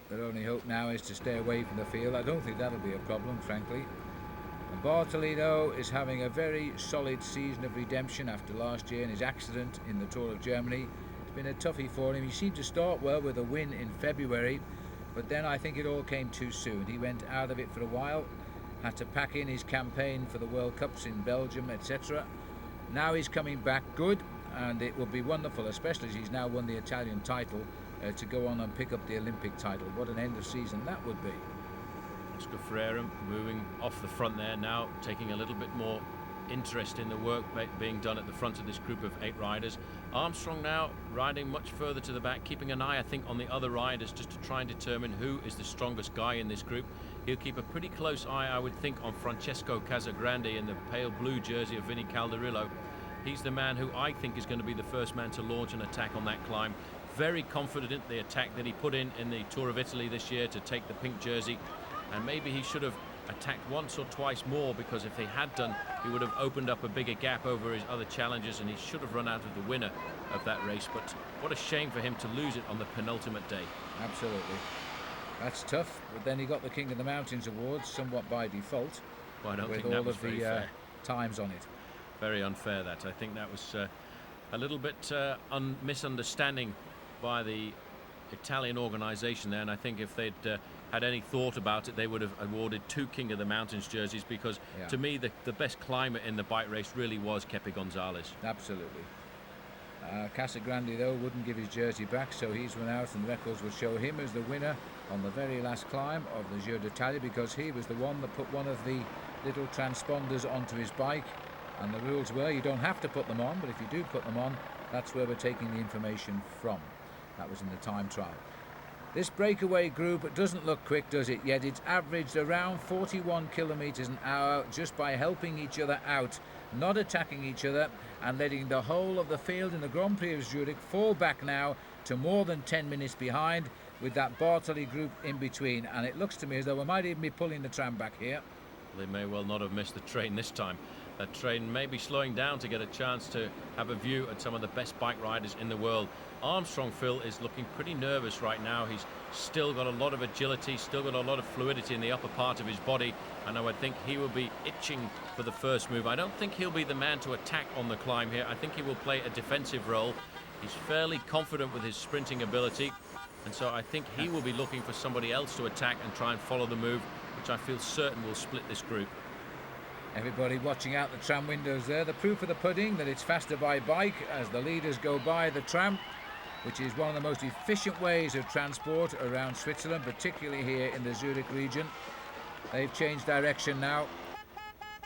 S1: Their only hope now is to stay away from the field. I don't think that'll be a problem, frankly. And Bartoli, though, is having a very solid season of redemption after last year and his accident in the Tour of Germany. It's been a toughie for him. He seemed to start well with a win in February, but then I think it all came too soon. He went out of it for a while, had to pack in his campaign for the World Cups in Belgium, etc. Now he's coming back good, and it will be wonderful, especially as he's now won the Italian title, to go on and pick up the Olympic title. What an end of season that would be.
S2: Oscar Freire moving off the front there now, taking a little bit more interest in the work being done at the front of this group of 8 riders. Armstrong now riding much further to the back, keeping an eye, I think, on the other riders just to try and determine who is the strongest guy in this group. He'll keep a pretty close eye, I would think, on Francesco Casagrande in the pale blue jersey of Vinny Calderillo. He's the man who I think is going to be the first man to launch an attack on that climb. Very confident in the attack that he put in the Tour of Italy this year to take the pink jersey, and maybe he should have attacked once or twice more, because if he had done, he would have opened up a bigger gap over his other challengers, and he should have run out of the winner of that race. But what a shame for him to lose it on the penultimate day.
S1: Absolutely. That's tough, but then he got the King of the Mountains award somewhat by default,
S2: well, I don't
S1: with
S2: think that
S1: all
S2: was
S1: of
S2: very
S1: the
S2: fair.
S1: times on it.
S2: Very unfair, that. I think that was a little bit misunderstanding by the Italian organisation there, and I think if they'd had any thought about it, they would have awarded 2 King of the Mountains jerseys, because to me the best climber in the bike race really was Kepe Gonzalez.
S1: Absolutely. Casagrande, though, wouldn't give his jersey back, so he's run out, and the records will show him as the winner on the very last climb of the Giro d'Italia, because he was the one that put one of the little transponders onto his bike, and the rules were you don't have to put them on, but if you do put them on, that's where we're taking the information from. That was in the time trial. This breakaway group doesn't look quick, does it? Yet it's averaged around 41 kilometers an hour just by helping each other out, not attacking each other, and letting the whole of the field in the Grand Prix of Zurich fall back now to more than 10 minutes behind, with that Bartoli group in between. And it looks to me as though we might even be pulling the tram back here.
S2: They may well not have missed the train this time. That train may be slowing down to get a chance to have a view at some of the best bike riders in the world. Armstrong, Phil, is looking pretty nervous right now. He's still got a lot of agility, still got a lot of fluidity in the upper part of his body, and I would think he will be itching for the first move. I don't think he'll be the man to attack on the climb here. I think he will play a defensive role. He's fairly confident with his sprinting ability, and so I think he will be looking for somebody else to attack and try and follow the move, which I feel certain will split this group.
S1: Everybody watching out the tram windows there. The proof of the pudding that it's faster by bike as the leaders go by the tram, which is one of the most efficient ways of transport around Switzerland, particularly here in the Zurich region. They've changed direction now.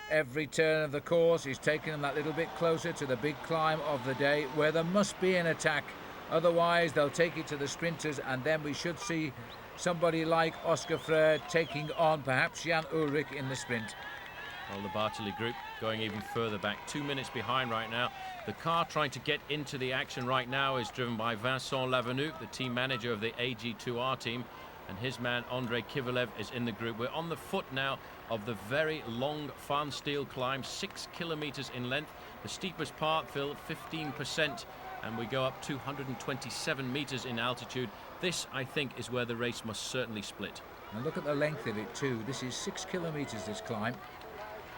S1: Every turn of the course is taking them that little bit closer to the big climb of the day, where there must be an attack. Otherwise, they'll take it to the sprinters, and then we should see somebody like Oscar Freire taking on perhaps Jan Ulrich in the sprint.
S2: Well, the Bartoli group going even further back, 2 minutes behind right now. The car trying to get into the action right now is driven by Vincent Lavenue, the team manager of the AG2R team. and his man Andrei Kivilev is in the group. We're on the foot now of the very long Farn Steel climb, 6 kilometers in length. The steepest part, Phil, 15%, and we go up 227 meters in altitude. This, I think, is where the race must certainly split.
S1: And look at the length of it too. This is 6 kilometers, this climb.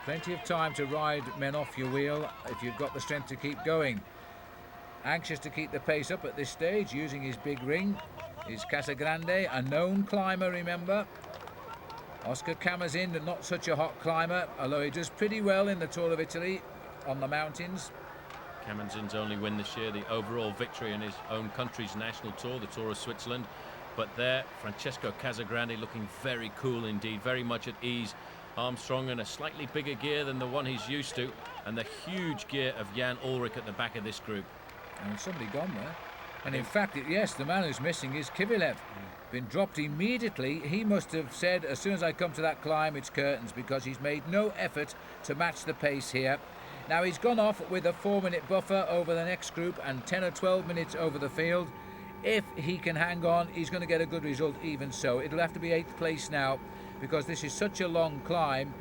S1: Plenty of time to ride men off your wheel if you've got the strength to keep going. Anxious to keep the pace up at this stage, using his big ring, is Casagrande, a known climber, remember. Oscar Camazin, not such a hot climber, although he does pretty well in the Tour of Italy on the mountains.
S2: Camazin's only win this year, the overall victory in his own country's national tour, the Tour of Switzerland. But there, Francesco Casagrande looking very cool indeed, very much at ease. Armstrong in a slightly bigger gear than the one he's used to, and the huge gear of Jan Ullrich at the back of this group.
S1: And somebody gone there. And in fact, yes, the man who's missing is Kivilev. Been dropped immediately. He must have said, as soon as I come to that climb, it's curtains, because he's made no effort to match the pace here. Now he's gone off with a 4-minute buffer over the next group and 10 or 12 minutes over the field. If he can hang on, he's going to get a good result even so. It'll have to be 8th place now, because this is such a long climb.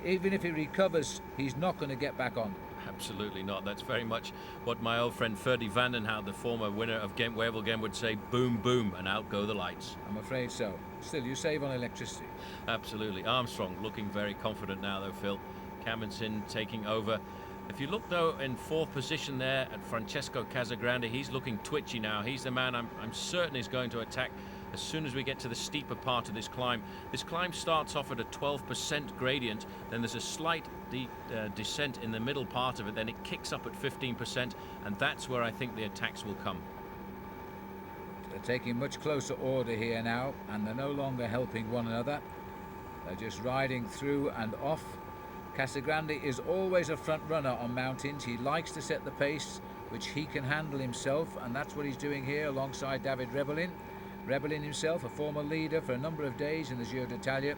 S1: Even if he recovers, he's not going to get back on.
S2: Absolutely not. That's very much what my old friend Ferdy Vandenhout, the former winner of Gent-Wevelgem, would say, boom, boom, and out go the lights.
S1: I'm afraid so. Still, you save on electricity.
S2: Absolutely. Armstrong looking very confident now, though, Phil. Camazin taking over. If you look, though, in 4th position there at Francesco Casagrande, he's looking twitchy now. He's the man I'm certain is going to attack as soon as we get to the steeper part of this climb. This climb starts off at a 12% gradient, then there's a slight descent in the middle part of it, then it kicks up at 15%, and that's where I think the attacks will come.
S1: They're taking much closer order here now, and they're no longer helping one another. They're just riding through and off. Casagrande is always a front runner on mountains. He likes to set the pace, which he can handle himself, and that's what he's doing here alongside David Rebellin. Rebellin himself, a former leader for a number of days in the Giro d'Italia,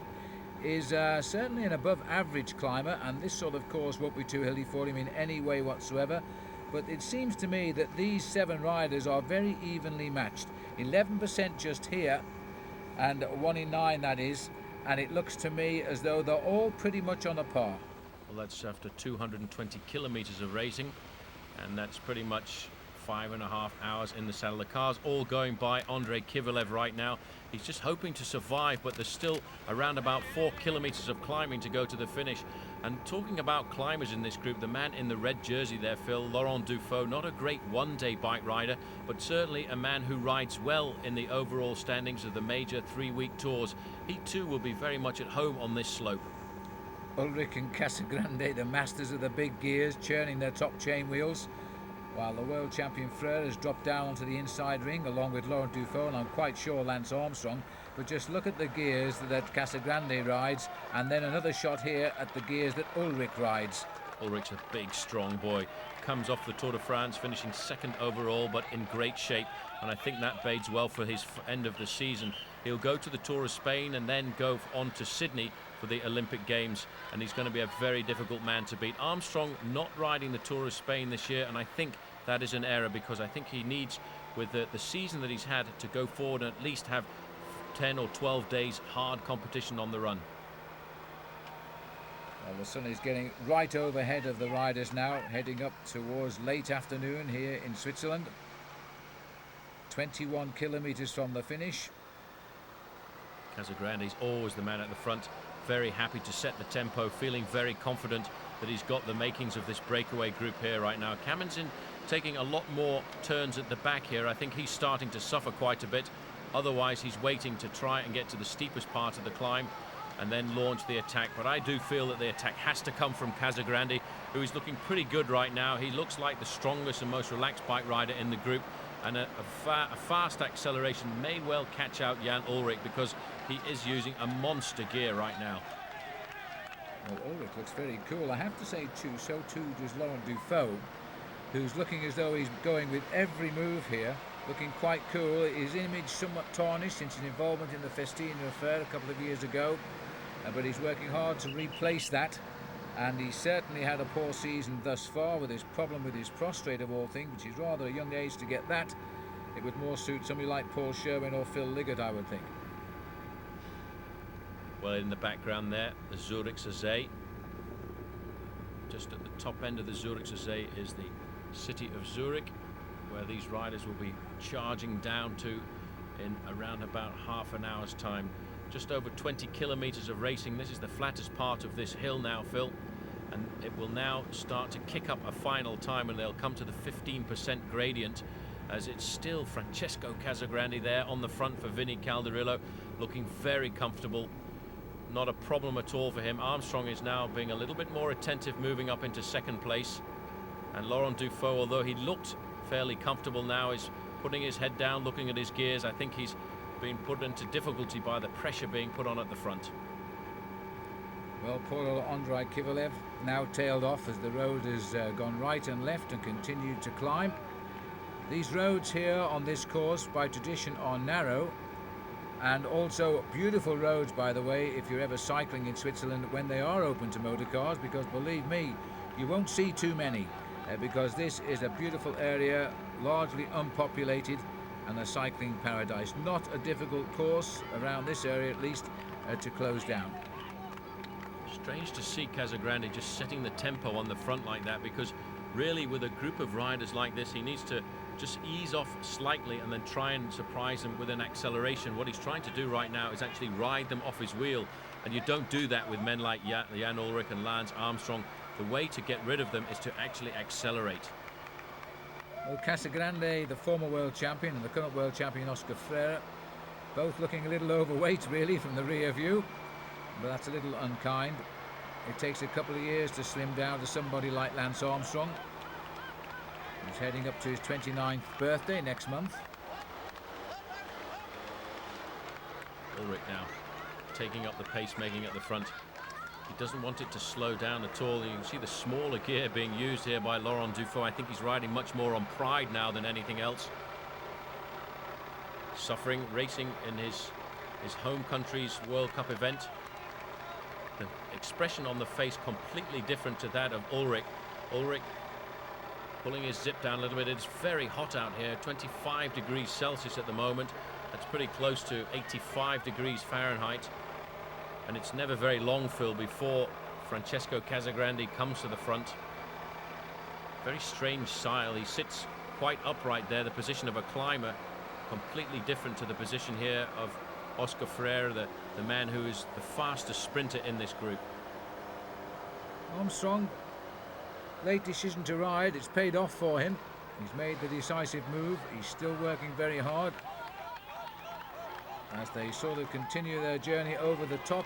S1: is certainly an above average climber, and this sort of course won't be too hilly for him in any way whatsoever. But it seems to me that these 7 riders are very evenly matched. 11% just here, and 1 in 9 that is, and it looks to me as though they're all pretty much on a par.
S2: Well, that's after 220 kilometers of racing, and that's pretty much 5.5 hours in the saddle. The car's all going by Andrei Kivilev right now. He's just hoping to survive, but there's still around about 4 kilometers of climbing to go to the finish. And talking about climbers in this group, the man in the red jersey there, Phil, Laurent Dufaux, not a great one-day bike rider, but certainly a man who rides well in the overall standings of the major 3-week tours. He too will be very much at home on this slope.
S1: Ullrich and Casagrande, the masters of the big gears, churning their top chain wheels, while the world champion Frere has dropped down onto the inside ring along with Laurent Dufaux, and I'm quite sure Lance Armstrong. But just look at the gears that Casagrande rides, and then another shot here at the gears that Ullrich rides.
S2: Ullrich's a big, strong boy. Comes off the Tour de France, finishing 2nd overall, but in great shape. And I think that bodes well for his end of the season. He'll go to the Tour of Spain and then go on to Sydney for the Olympic Games. And he's going to be a very difficult man to beat. Armstrong not riding the Tour of Spain this year, and I think that is an error, because I think he needs, with the season that he's had, to go forward and at least have 10 or 12 days hard competition on the run.
S1: Well, the sun is getting right overhead of the riders now, heading up towards late afternoon here in Switzerland. 21 kilometers from the finish.
S2: Casagrande's always the man at the front, very happy to set the tempo, feeling very confident that he's got the makings of this breakaway group here right now. Camazin taking a lot more turns at the back here. I think he's starting to suffer quite a bit. Otherwise, he's waiting to try and get to the steepest part of the climb and then launch the attack. But I do feel that the attack has to come from Casagrande, who is looking pretty good right now. He looks like the strongest and most relaxed bike rider in the group, and a fast acceleration may well catch out Jan Ullrich, because he is using a monster gear right now.
S1: Well, Ullrich looks very cool, I have to say too. So too does Laurent Dufaux, who's looking as though he's going with every move here, looking quite cool. His image somewhat tarnished since his involvement in the Festina affair a couple of years ago, but he's working hard to replace that, and he certainly had a poor season thus far with his problem with his prostrate of all things, which is rather a young age to get that. It would more suit somebody like Paul Sherwen or Phil Liggett, I would think.
S2: Well, in the background there, the Zurich Zee. Just at the top end of the Zurich Zee is the city of Zurich, where these riders will be charging down to in around about half an hour's time. Just over 20 kilometers of racing. This is the flattest part of this hill now, Phil, and it will now start to kick up a final time, and they'll come to the 15% gradient, as it's still Francesco Casagrande there on the front for Vinny Calderillo, looking very comfortable. Not a problem at all for him. Armstrong is now being a little bit more attentive, moving up into second place. And Laurent Dufaux, although he looked fairly comfortable now, is putting his head down, looking at his gears. I think he's been put into difficulty by the pressure being put on at the front.
S1: Well, poor Andrei Kivilev now tailed off as the road has gone right and left and continued to climb. These roads here on this course by tradition are narrow, and also beautiful roads, by the way, if you're ever cycling in Switzerland when they are open to motor cars, because believe me, you won't see too many, because this is a beautiful area, largely unpopulated, and a cycling paradise. Not a difficult course around this area, at least, to close down.
S2: Strange to see Casagrande just setting the tempo on the front like that, because really with a group of riders like this, he needs to just ease off slightly and then try and surprise them with an acceleration. What he's trying to do right now is actually ride them off his wheel, and you don't do that with men like Jan Ullrich and Lance Armstrong. The way to get rid of them is to actually accelerate.
S1: Well, Casagrande, the former world champion, and the current world champion Oscar Freire, both looking a little overweight really from the rear view, but that's a little unkind. It takes a couple of years to slim down to somebody like Lance Armstrong. He's heading up to his 29th birthday next month.
S2: Ullrich now taking up the pace, making at the front. He doesn't want it to slow down at all. You can see the smaller gear being used here by Laurent Dufaux. I think he's riding much more on pride now than anything else. Suffering, racing in his home country's World Cup event. The expression on the face completely different to that of Ullrich. Ullrich pulling his zip down a little bit. It's very hot out here, 25 degrees Celsius at the moment. That's pretty close to 85 degrees Fahrenheit. And it's never very long, Phil, before Francesco Casagrande comes to the front. Very strange style. He sits quite upright there, the position of a climber, completely different to the position here of Oscar Freire, the man who is the fastest sprinter in this group.
S1: Armstrong, late decision to ride, it's paid off for him. He's made the decisive move. He's still working very hard as they sort of continue their journey over the top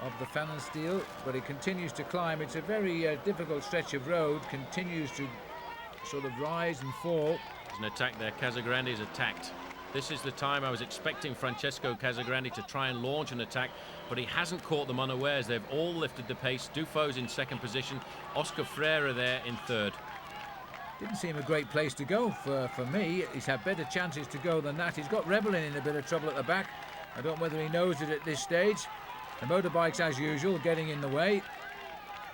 S1: of the Pfannenstiel, but he continues to climb. It's a very difficult stretch of road, continues to sort of rise and fall.
S2: There's an attack there. Casagrande is attacked. This is the time I was expecting Francesco Casagrande to try and launch an attack, but he hasn't caught them unawares. They've all lifted the pace. Dufaux's in second position, Oscar Freire there in third.
S1: Didn't seem a great place to go for me. He's had better chances to go than that. He's got Rebellin in a bit of trouble at the back. I don't know whether he knows it at this stage. The motorbikes, as usual, getting in the way.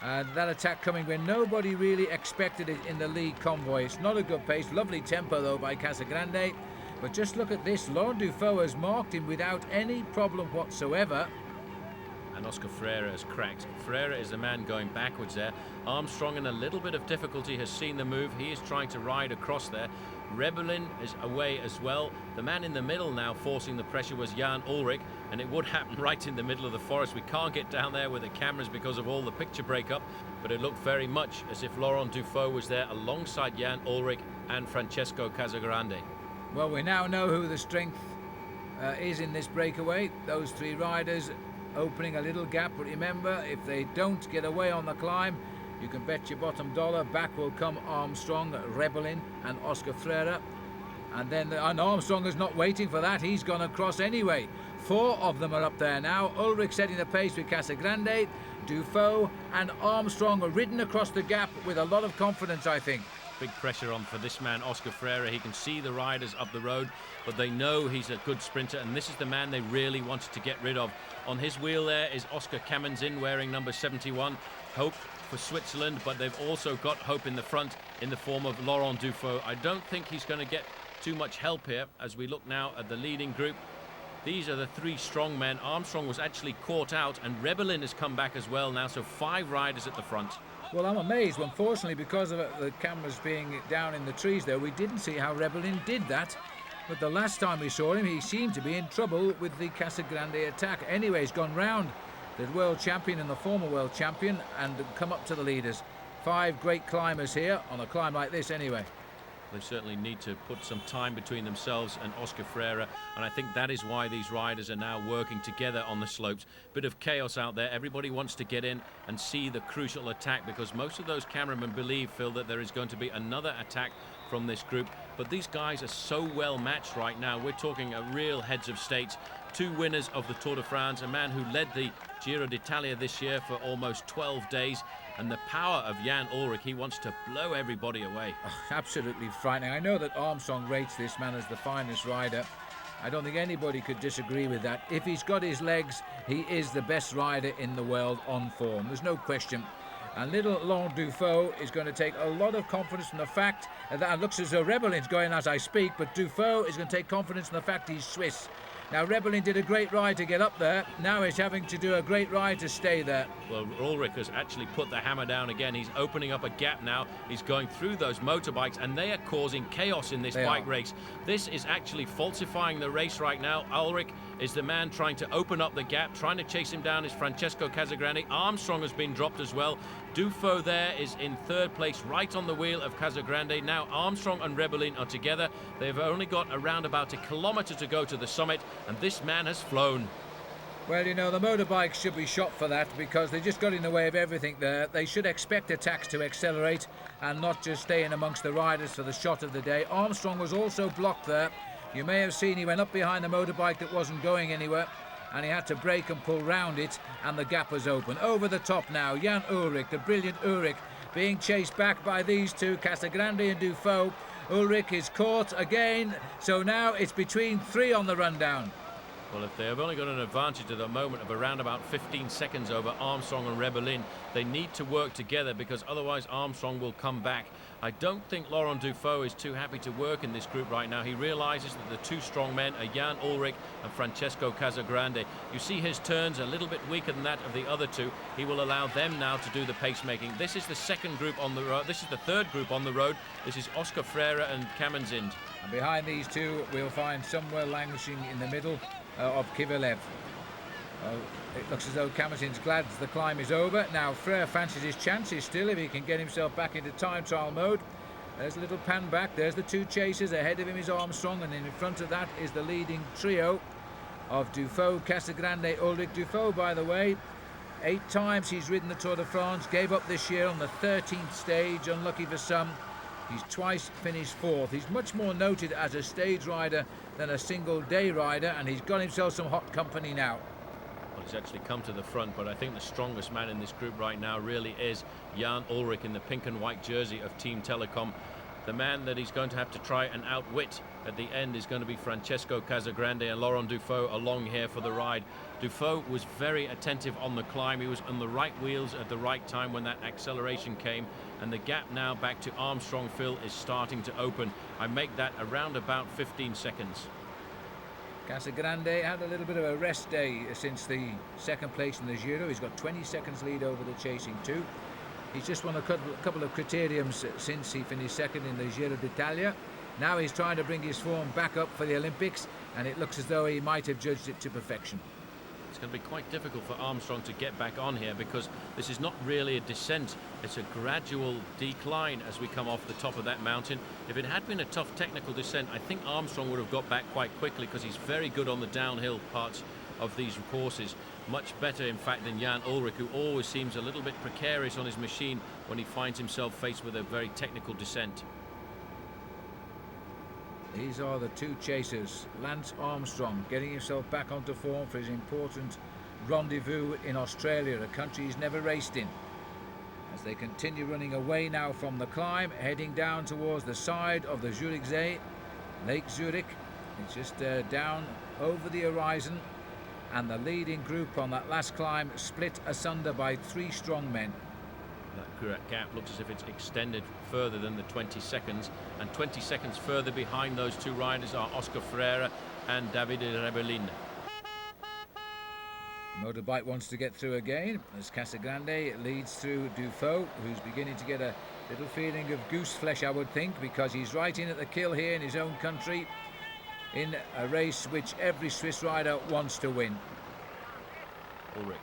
S1: And that attack coming when nobody really expected it in the lead convoy. It's not a good pace. Lovely tempo, though, by Casagrande. But just look at this. Laurent Dufaux has marked him without any problem whatsoever.
S2: And Oscar Freire has cracked. Freire is the man going backwards there. Armstrong, in a little bit of difficulty, has seen the move. He is trying to ride across there. Rebellin is away as well. The man in the middle now forcing the pressure was Jan Ullrich, and it would happen right in the middle of the forest. We can't get down there with the cameras because of all the picture breakup, but it looked very much as if Laurent Dufaux was there alongside Jan Ullrich and Francesco Casagrande.
S1: Well, we now know who the strength is in this breakaway. Those three riders opening a little gap, but remember, if they don't get away on the climb, you can bet your bottom dollar back will come Armstrong, Rebellin and Oscar Freire. And Armstrong is not waiting for that. He's gone across anyway. Four of them are up there now. Ullrich setting the pace with Casagrande, Dufaux and Armstrong are ridden across the gap with a lot of confidence, I think.
S2: Big pressure on for this man, Oscar Freire. He can see the riders up the road, but they know he's a good sprinter, and this is the man they really wanted to get rid of. On his wheel there is Oscar Kamenzin wearing number 71. Hope for Switzerland, but they've also got hope in the front in the form of Laurent Dufaux. I don't think he's going to get too much help here as we look now at the leading group. These are the three strong men. Armstrong was actually caught out, and Rebellin has come back as well now, so 5 riders at the front.
S1: Well, I'm amazed. Unfortunately, because of the cameras being down in the trees there, we didn't see how Rebellin did that. But the last time we saw him, he seemed to be in trouble with the Casagrande attack. Anyway, he's gone round the world champion and the former world champion and come up to the leaders. 5 great climbers here, on a climb like this anyway.
S2: They certainly need to put some time between themselves and Oscar Freire, and I think that is why these riders are now working together on the slopes. Bit of chaos out there. Everybody wants to get in and see the crucial attack, because most of those cameramen feel that there is going to be another attack from this group. But these guys are so well matched right now. We're talking a real heads of states. 2 winners of the Tour de France, a man who led the Giro d'Italia this year for almost 12 days, and the power of Jan Ullrich. He wants to blow everybody away.
S1: Oh, absolutely frightening. I know that Armstrong rates this man as the finest rider. I don't think anybody could disagree with that. If he's got his legs, he is the best rider in the world on form. There's no question. And little Laurent Dufaux is going to take a lot of confidence from the fact that it looks as though Rebellin's going as I speak, but Dufaux is going to take confidence in the fact he's Swiss. Now, Rebellin did a great ride to get up there. Now he's having to do a great ride to stay there.
S2: Well, Ullrich has actually put the hammer down again. He's opening up a gap now. He's going through those motorbikes, and they are causing chaos in this bike race. This is actually falsifying the race right now. Ullrich is the man trying to open up the gap. Trying to chase him down is Francesco Casagrande. Armstrong has been dropped as well. Dufaux there is in 3rd place, right on the wheel of Casagrande. Now Armstrong and Rebellin are together. They've only got around about 1 kilometre to go to the summit, and this man has flown.
S1: Well, you know, the motorbikes should be shot for that, because they just got in the way of everything there. They should expect attacks to accelerate and not just stay in amongst the riders for the shot of the day. Armstrong was also blocked there. You may have seen he went up behind the motorbike that wasn't going anywhere, and he had to brake and pull round it, and the gap was open. Over the top now, Jan Ullrich, the brilliant Ullrich, being chased back by these two, Casagrande and Dufaux. Ullrich is caught again, so now it's between 3 on the rundown.
S2: Well, if they have only got an advantage at the moment of around about 15 seconds over Armstrong and Rebellin, they need to work together, because otherwise Armstrong will come back. I don't think Laurent Dufaux is too happy to work in this group right now. He realises that the 2 strong men are Jan Ullrich and Francesco Casagrande. You see his turns a little bit weaker than that of the other 2. He will allow them now to do the pacemaking. This is the 2nd group on the road. This is the 3rd group on the road. This is Oscar Freire and Kamanzind.
S1: And behind these 2, we'll find somewhere languishing in the middle of Kivalev. It looks as though Kamanzind's glad the climb is over. Now Freire fancies his chances still if he can get himself back into time trial mode. There's a little pan back. There's the 2 chasers. Ahead of him is Armstrong, and in front of that is the leading trio of Dufaux, Casagrande, Ullrich. Dufaux, by the way, 8 times he's ridden the Tour de France. Gave up this year on the 13th stage. Unlucky for some. He's twice finished 4th. He's much more noted as a stage rider than a single day rider, and he's got himself some hot company now.
S2: Well, he's actually come to the front, but I think the strongest man in this group right now really is Jan Ullrich in the pink and white jersey of Team Telecom. The man that he's going to have to try and outwit at the end is going to be Francesco Casagrande, and Laurent Dufaux along here for the ride. Dufaux was very attentive on the climb. He was on the right wheels at the right time when that acceleration came, and the gap now back to Armstrong Phil is starting to open. I make that around about 15 seconds.
S1: Casagrande had a little bit of a rest day since the 2nd place in the Giro. He's got 20 seconds lead over the chasing 2. He's just won a couple of criteriums since he finished 2nd in the Giro d'Italia. Now he's trying to bring his form back up for the Olympics, and it looks as though he might have judged it to perfection.
S2: It's going to be quite difficult for Armstrong to get back on here, because this is not really a descent. It's a gradual decline as we come off the top of that mountain. If it had been a tough technical descent, I think Armstrong would have got back quite quickly, because he's very good on the downhill parts of these courses. Much better, in fact, than Jan Ullrich, who always seems a little bit precarious on his machine when he finds himself faced with a very technical descent.
S1: These are the 2 chasers. Lance Armstrong getting himself back onto form for his important rendezvous in Australia, a country he's never raced in. As they continue running away now from the climb, heading down towards the side of the Zurichsee, Lake Zurich. It's just down over the horizon, and the leading group on that last climb split asunder by 3 strong men.
S2: That gap looks as if it's extended further than the 20 seconds, and 20 seconds further behind those 2 riders are Oscar Freire and Davide Rebellin.
S1: Motorbike wants to get through again as Casagrande leads through Dufault, who's beginning to get a little feeling of goose flesh, I would think, because he's right in at the kill here in his own country in a race which every Swiss rider wants to win.
S2: Ulrich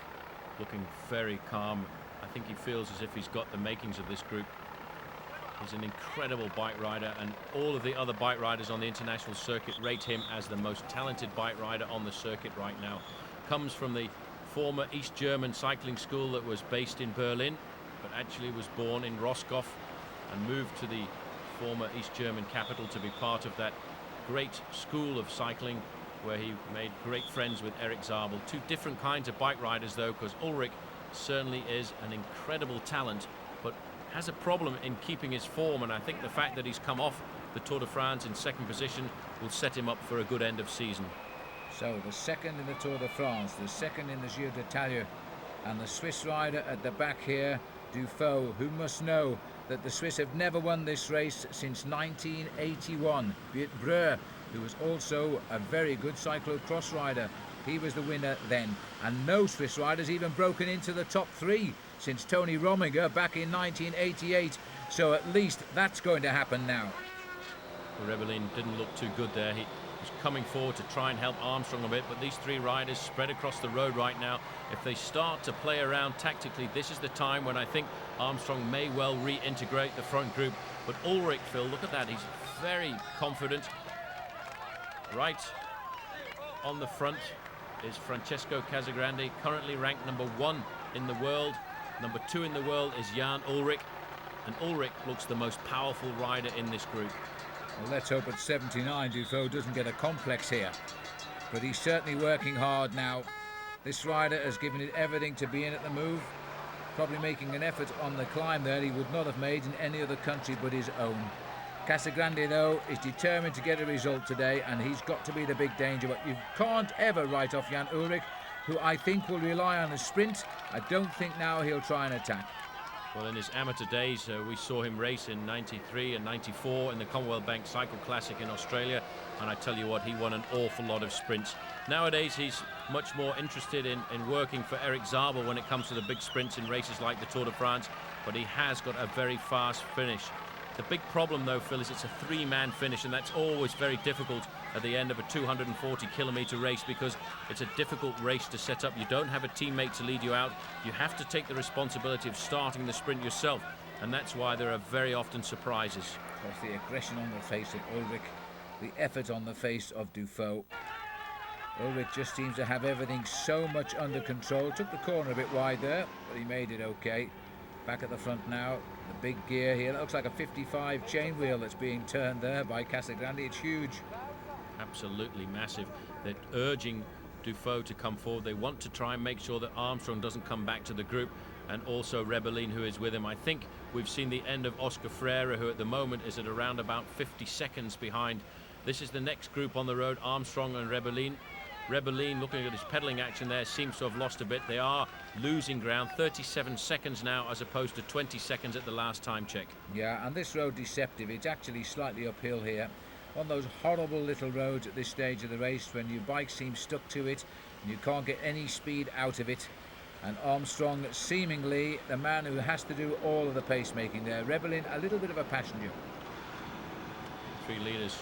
S2: looking very calm. I think he feels as if he's got the makings of this group. He's an incredible bike rider, and all of the other bike riders on the international circuit rate him as the most talented bike rider on the circuit right now. Comes from the former East German cycling school that was based in Berlin, but actually was born in Roscoff and moved to the former East German capital to be part of that great school of cycling where he made great friends with Erik Zabel. Two different kinds of bike riders though, because Ulrich certainly is an incredible talent, but has a problem in keeping his form, and I think the fact that he's come off the Tour de France in second position will set him up for a good end of season.
S1: So the second in the Tour de France, the second in the Giro d'Italia, and the Swiss rider at the back here, Dufault, who must know that the Swiss have never won this race since 1981. Breur, who was also a very good cyclo-cross rider, he was the winner then, and no Swiss riders even broken into the top three since Tony Rominger back in 1988, so at least that's going to happen now.
S2: Rebellin didn't look too good there. He was coming forward to try and help Armstrong a bit, but these three riders spread across the road right now. If they start to play around tactically, this is the time when I think Armstrong may well reintegrate the front group. But Ulrich, Phil, look at that, he's very confident. Right on the front is Francesco Casagrande, currently ranked #1 in the world. #2 in the world is Jan Ulrich, and Ulrich looks the most powerful rider in this group.
S1: Well, let's hope at 79 Dufault doesn't get a complex here, but he's certainly working hard now. This rider has given it everything to be in at the move, probably making an effort on the climb there he would not have made in any other country but his own. Casagrande, though, is determined to get a result today, and he's got to be the big danger, but you can't ever write off Jan Ulrich, who I think will rely on a sprint. I don't think now he'll try and attack.
S2: Well, in his amateur days, we saw him race in '93 and '94 in the Commonwealth Bank Cycle Classic in Australia, and I tell you what, he won an awful lot of sprints. Nowadays, he's much more interested in working for Erik Zabel when it comes to the big sprints in races like the Tour de France, but he has got a very fast finish. The big problem, though, Phil, is it's a three-man finish, and that's always very difficult at the end of a 240-kilometre race, because it's a difficult race to set up. You don't have a teammate to lead you out. You have to take the responsibility of starting the sprint yourself, and that's why there are very often surprises.
S1: That's the aggression on the face of Ulrich, the effort on the face of Dufault. Ulrich just seems to have everything so much under control. Took the corner a bit wide there, but he made it okay. Back at the front now, the big gear here. That looks like a 55 chain wheel that's being turned there by Casagrande. It's huge.
S2: Absolutely massive. They're urging Dufault to come forward. They want to try and make sure that Armstrong doesn't come back to the group, and also Rebellin, who is with him. I think we've seen the end of Oscar Freire, who at the moment is at around about 50 seconds behind. This is the next group on the road, Armstrong and Rebellin. Rebellin, looking at his pedaling action there, seems to have lost a bit. They are losing ground. 37 seconds now as opposed to 20 seconds at the last time check.
S1: Yeah, and this road deceptive. It's actually slightly uphill here. One of those horrible little roads at this stage of the race when your bike seems stuck to it and you can't get any speed out of it. And Armstrong seemingly the man who has to do all of the pacemaking there. Rebellin a little bit of a passenger.
S2: Three leaders.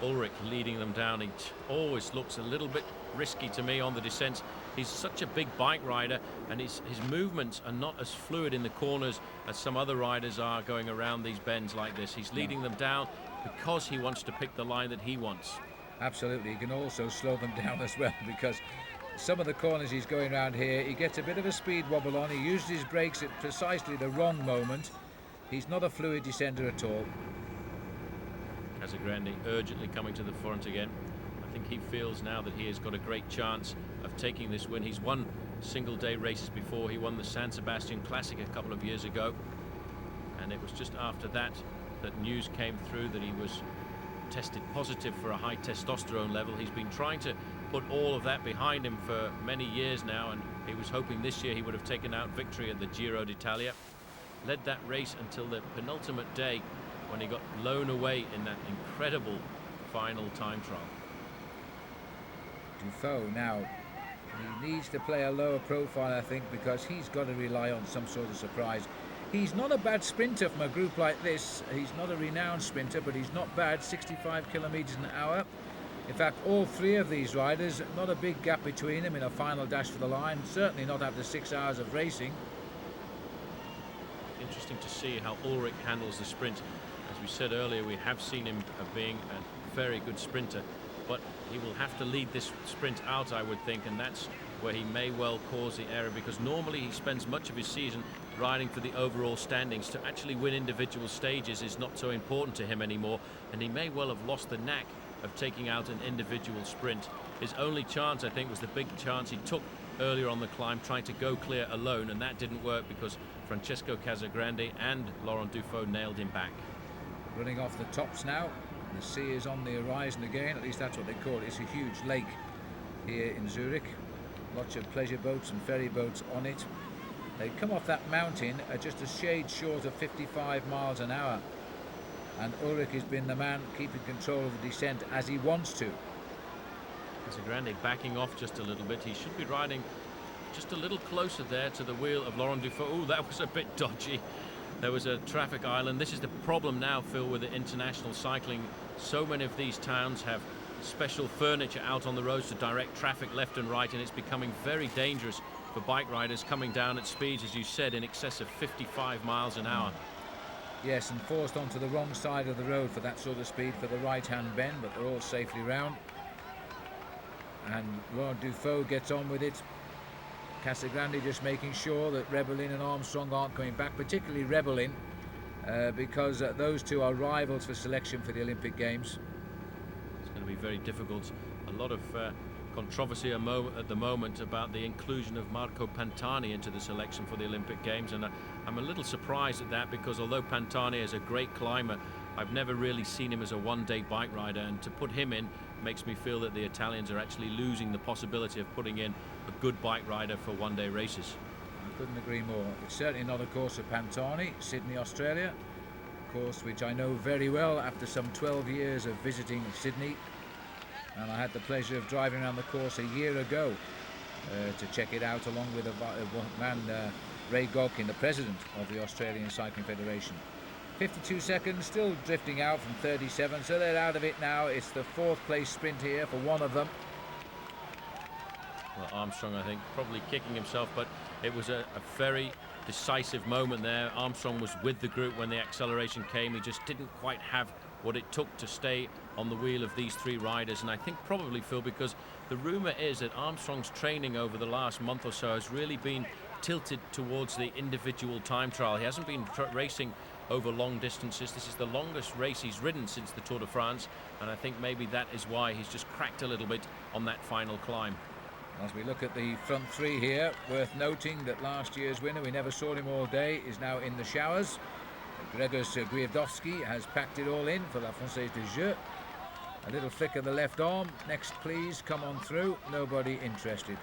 S2: Ulrich leading them down. He always looks a little bit risky to me on the descents. He's such a big bike rider, and his movements are not as fluid in the corners as some other riders are going around these bends like this. He's leading them down because he wants to pick the line that he wants.
S1: Absolutely. He can also slow them down as well, because some of the corners he's going around here, he gets a bit of a speed wobble on. He uses his brakes at precisely the wrong moment. He's not a fluid descender at all.
S2: Casagrande urgently coming to the front again. I think he feels now that he has got a great chance of taking this win. He's won single-day races before. He won the San Sebastian Classic a couple of years ago, and it was just after that that news came through that he was tested positive for a high testosterone level. He's been trying to put all of that behind him for many years now, and he was hoping this year he would have taken out victory at the Giro d'Italia. Led that race until the penultimate day, when he got blown away in that incredible final time trial.
S1: Dufault now He needs to play a lower profile, I think, because he's got to rely on some sort of surprise. He's not a bad sprinter from a group like this. He's not a renowned sprinter, but he's not bad, 65 kilometres an hour. In fact, all three of these riders, not a big gap between them in a final dash for the line, certainly not after 6 hours of racing.
S2: Interesting to see how Ulrich handles the sprint. As we said earlier, we have seen him being a very good sprinter, but he will have to lead this sprint out, I would think, and that's where he may well cause the error, because normally he spends much of his season riding for the overall standings. To actually win individual stages is not so important to him anymore, and he may well have lost the knack of taking out an individual sprint. His only chance, I think, was the big chance he took earlier on the climb, trying to go clear alone, and that didn't work because Francesco Casagrande and Laurent Dufaux nailed him back.
S1: Running off the tops now. The sea is on the horizon again, at least that's what they call it. It's a huge lake here in Zurich. Lots of pleasure boats and ferry boats on it. They come off that mountain at just a shade short of 55 miles an hour. And Ulrich has been the man keeping control of the descent as he wants to.
S2: Casagrande backing off just a little bit. He should be riding just a little closer there to the wheel of Laurent Dufaux. Oh, that was a bit dodgy. There was a traffic island. This is the problem now, Phil, with the international cycling. So many of these towns have special furniture out on the roads to direct traffic left and right, and it's becoming very dangerous for bike riders coming down at speeds, as you said, in excess of 55 miles an hour.
S1: Yes, and forced onto the wrong side of the road for that sort of speed for the right-hand bend, but they're all safely round. And Laurent Dufaux gets on with it. Casagrande just making sure that Rebellin and Armstrong aren't coming back, particularly Rebellin, because those two are rivals for selection for the Olympic Games.
S2: It's going to be very difficult. A lot of controversy at the moment about the inclusion of Marco Pantani into the selection for the Olympic Games, and I'm a little surprised at that, because although Pantani is a great climber, I've never really seen him as a one-day bike rider, and to put him in makes me feel that the Italians are actually losing the possibility of putting in a good bike rider for one-day races.
S1: I couldn't agree more. It's certainly not a course of Pantani, Sydney, Australia, a course which I know very well after some 12 years of visiting Sydney, and I had the pleasure of driving around the course a year ago to check it out, along with a man, Ray Godkin, the president of the Australian Cycling Federation. 52 seconds, still drifting out from 37, so they're out of it now. It's the fourth place sprint here for one of them.
S2: Well, Armstrong, I think, probably kicking himself, but it was a very decisive moment there. Armstrong was with the group when the acceleration came. He just didn't quite have what it took to stay on the wheel of these three riders, and I think probably, Phil, because the rumour is that Armstrong's training over the last month or so has really been tilted towards the individual time trial. He hasn't been racing over long distances. This is the longest race he's ridden since the Tour de France, and I think maybe that is why he's just cracked a little bit on that final climb.
S1: As we look at the front three here, worth noting that last year's winner, we never saw him all day, is now in the showers. Grzegorz Gwiazdowski has packed it all in for La Française des Jeux. A little flick of the left arm. Next, please, come on through. Nobody interested.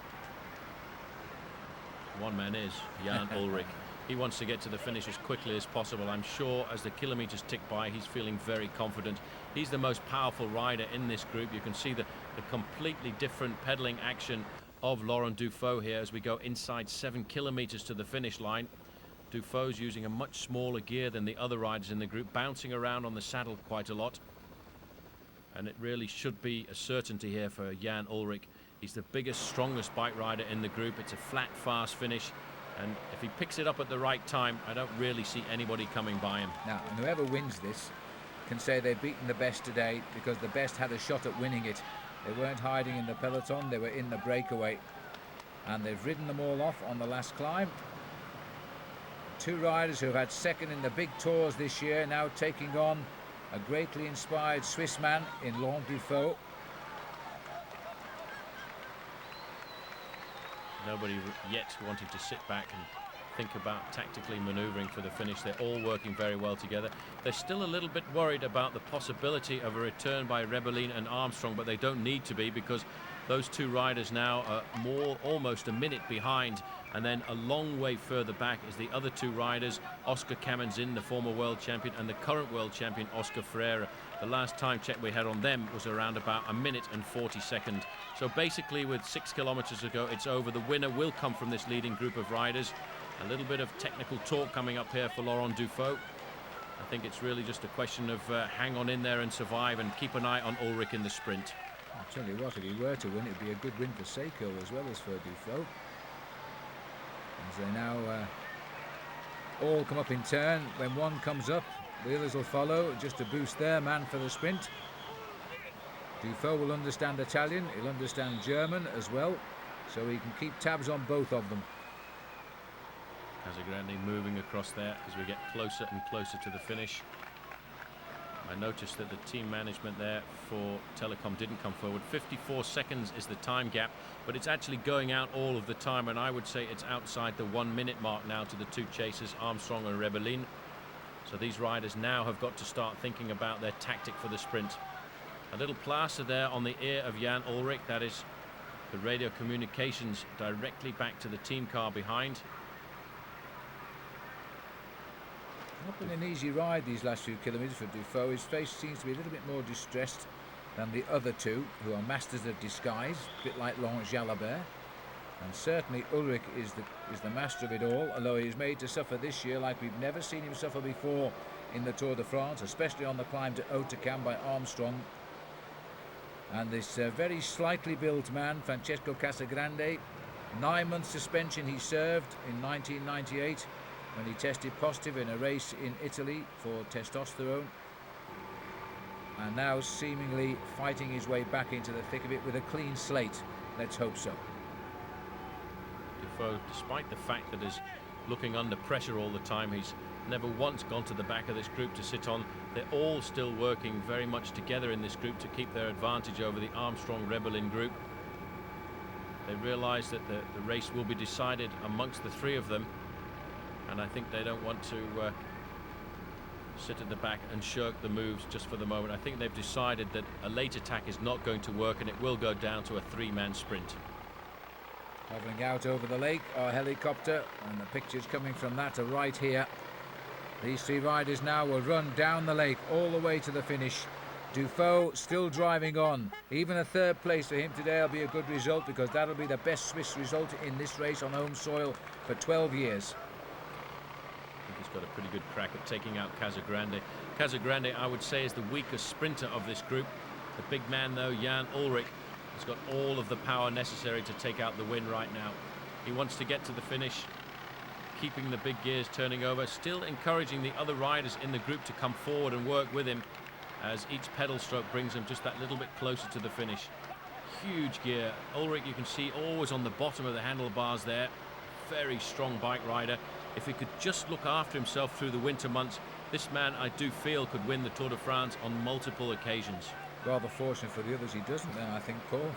S2: One man is Jan Ulrich. He wants to get to the finish as quickly as possible. I'm sure as the kilometres tick by, he's feeling very confident. He's the most powerful rider in this group. You can see the completely different pedalling action of Laurent Dufaux here as we go inside 7 kilometres to the finish line. Dufaux's using a much smaller gear than the other riders in the group, bouncing around on the saddle quite a lot. And it really should be a certainty here for Jan Ulrich. He's the biggest, strongest bike rider in the group. It's a flat, fast finish. And if he picks it up at the right time, I don't really see anybody coming by him.
S1: Now, and whoever wins this can say they've beaten the best today, because the best had a shot at winning it. They weren't hiding in the peloton, they were in the breakaway. And they've ridden them all off on the last climb. Two riders who have had second in the big tours this year, now taking on a greatly inspired Swiss man in Laurent Dufaux.
S2: Nobody yet wanting to sit back and think about tactically manoeuvring for the finish. They're all working very well together. They're still a little bit worried about the possibility of a return by Rebellin and Armstrong, but they don't need to be, because Those two riders now are almost a minute behind, and then a long way further back is the other two riders, Oscar Camenzin, the former world champion, and the current world champion, Oscar Freire. The last time check we had on them was around about a minute and 40 seconds. So basically, with 6 kilometers to go, it's over. The winner will come from this leading group of riders. A little bit of technical talk coming up here for Laurent Dufaux. I think it's really just a question of hang on in there and survive, and keep an eye on Ulrich in the sprint.
S1: I'll tell you what, if he were to win, it would be a good win for Seiko as well as for Dufaux. As they now all come up in turn. When one comes up, the others will follow, just to boost their man for the sprint. Dufaux will understand Italian, he'll understand German as well, so he can keep tabs on both of them.
S2: Casagrande moving across there as we get closer and closer to the finish. I noticed that the team management there for Telecom didn't come forward. 54 seconds is the time gap, but it's actually going out all of the time, and I would say it's outside the 1 minute mark now to the two chasers, Armstrong and Rebellin. So these riders now have got to start thinking about their tactic for the sprint. A little plaster there on the ear of Jan Ulrich. That is the radio communications directly back to the team car behind.
S1: Not been an easy ride these last few kilometres for Dufaux. His face seems to be a little bit more distressed than the other two, who are masters of disguise, a bit like Laurent Jalabert. And certainly Ulrich is the master of it all, although he's made to suffer this year like we've never seen him suffer before in the Tour de France, especially on the climb to Hautecam by Armstrong. And this very slightly built man, Francesco Casagrande, 9 months suspension he served in 1998 when he tested positive in a race in Italy for testosterone, and now seemingly fighting his way back into the thick of it with a clean slate. Let's hope so.
S2: Dufaux, despite the fact that he's looking under pressure all the time, he's never once gone to the back of this group to sit on. They're all still working very much together in this group to keep their advantage over the Armstrong-Rebellin group. They realise that the race will be decided amongst the three of them, and I think they don't want to sit at the back and shirk the moves just for the moment. I think they've decided that a late attack is not going to work, and it will go down to a three-man sprint.
S1: Hovering out over the lake, our helicopter, and the pictures coming from that are right here. These three riders now will run down the lake all the way to the finish. Dufaux still driving on. Even a third place for him today will be a good result, because that'll be the best Swiss result in this race on home soil for 12 years.
S2: I think he's got a pretty good crack at taking out Casagrande. Casagrande, I would say, is the weakest sprinter of this group. The big man, though, Jan Ulrich, has got all of the power necessary to take out the win right now. He wants to get to the finish, keeping the big gears turning over, still encouraging the other riders in the group to come forward and work with him, as each pedal stroke brings him just that little bit closer to the finish. Huge gear. Ulrich, you can see, always on the bottom of the handlebars there. Very strong bike rider. If he could just look after himself through the winter months, this man, I do feel, could win the Tour de France on multiple occasions.
S1: Rather fortunate for the others he doesn't then, I think, Paul.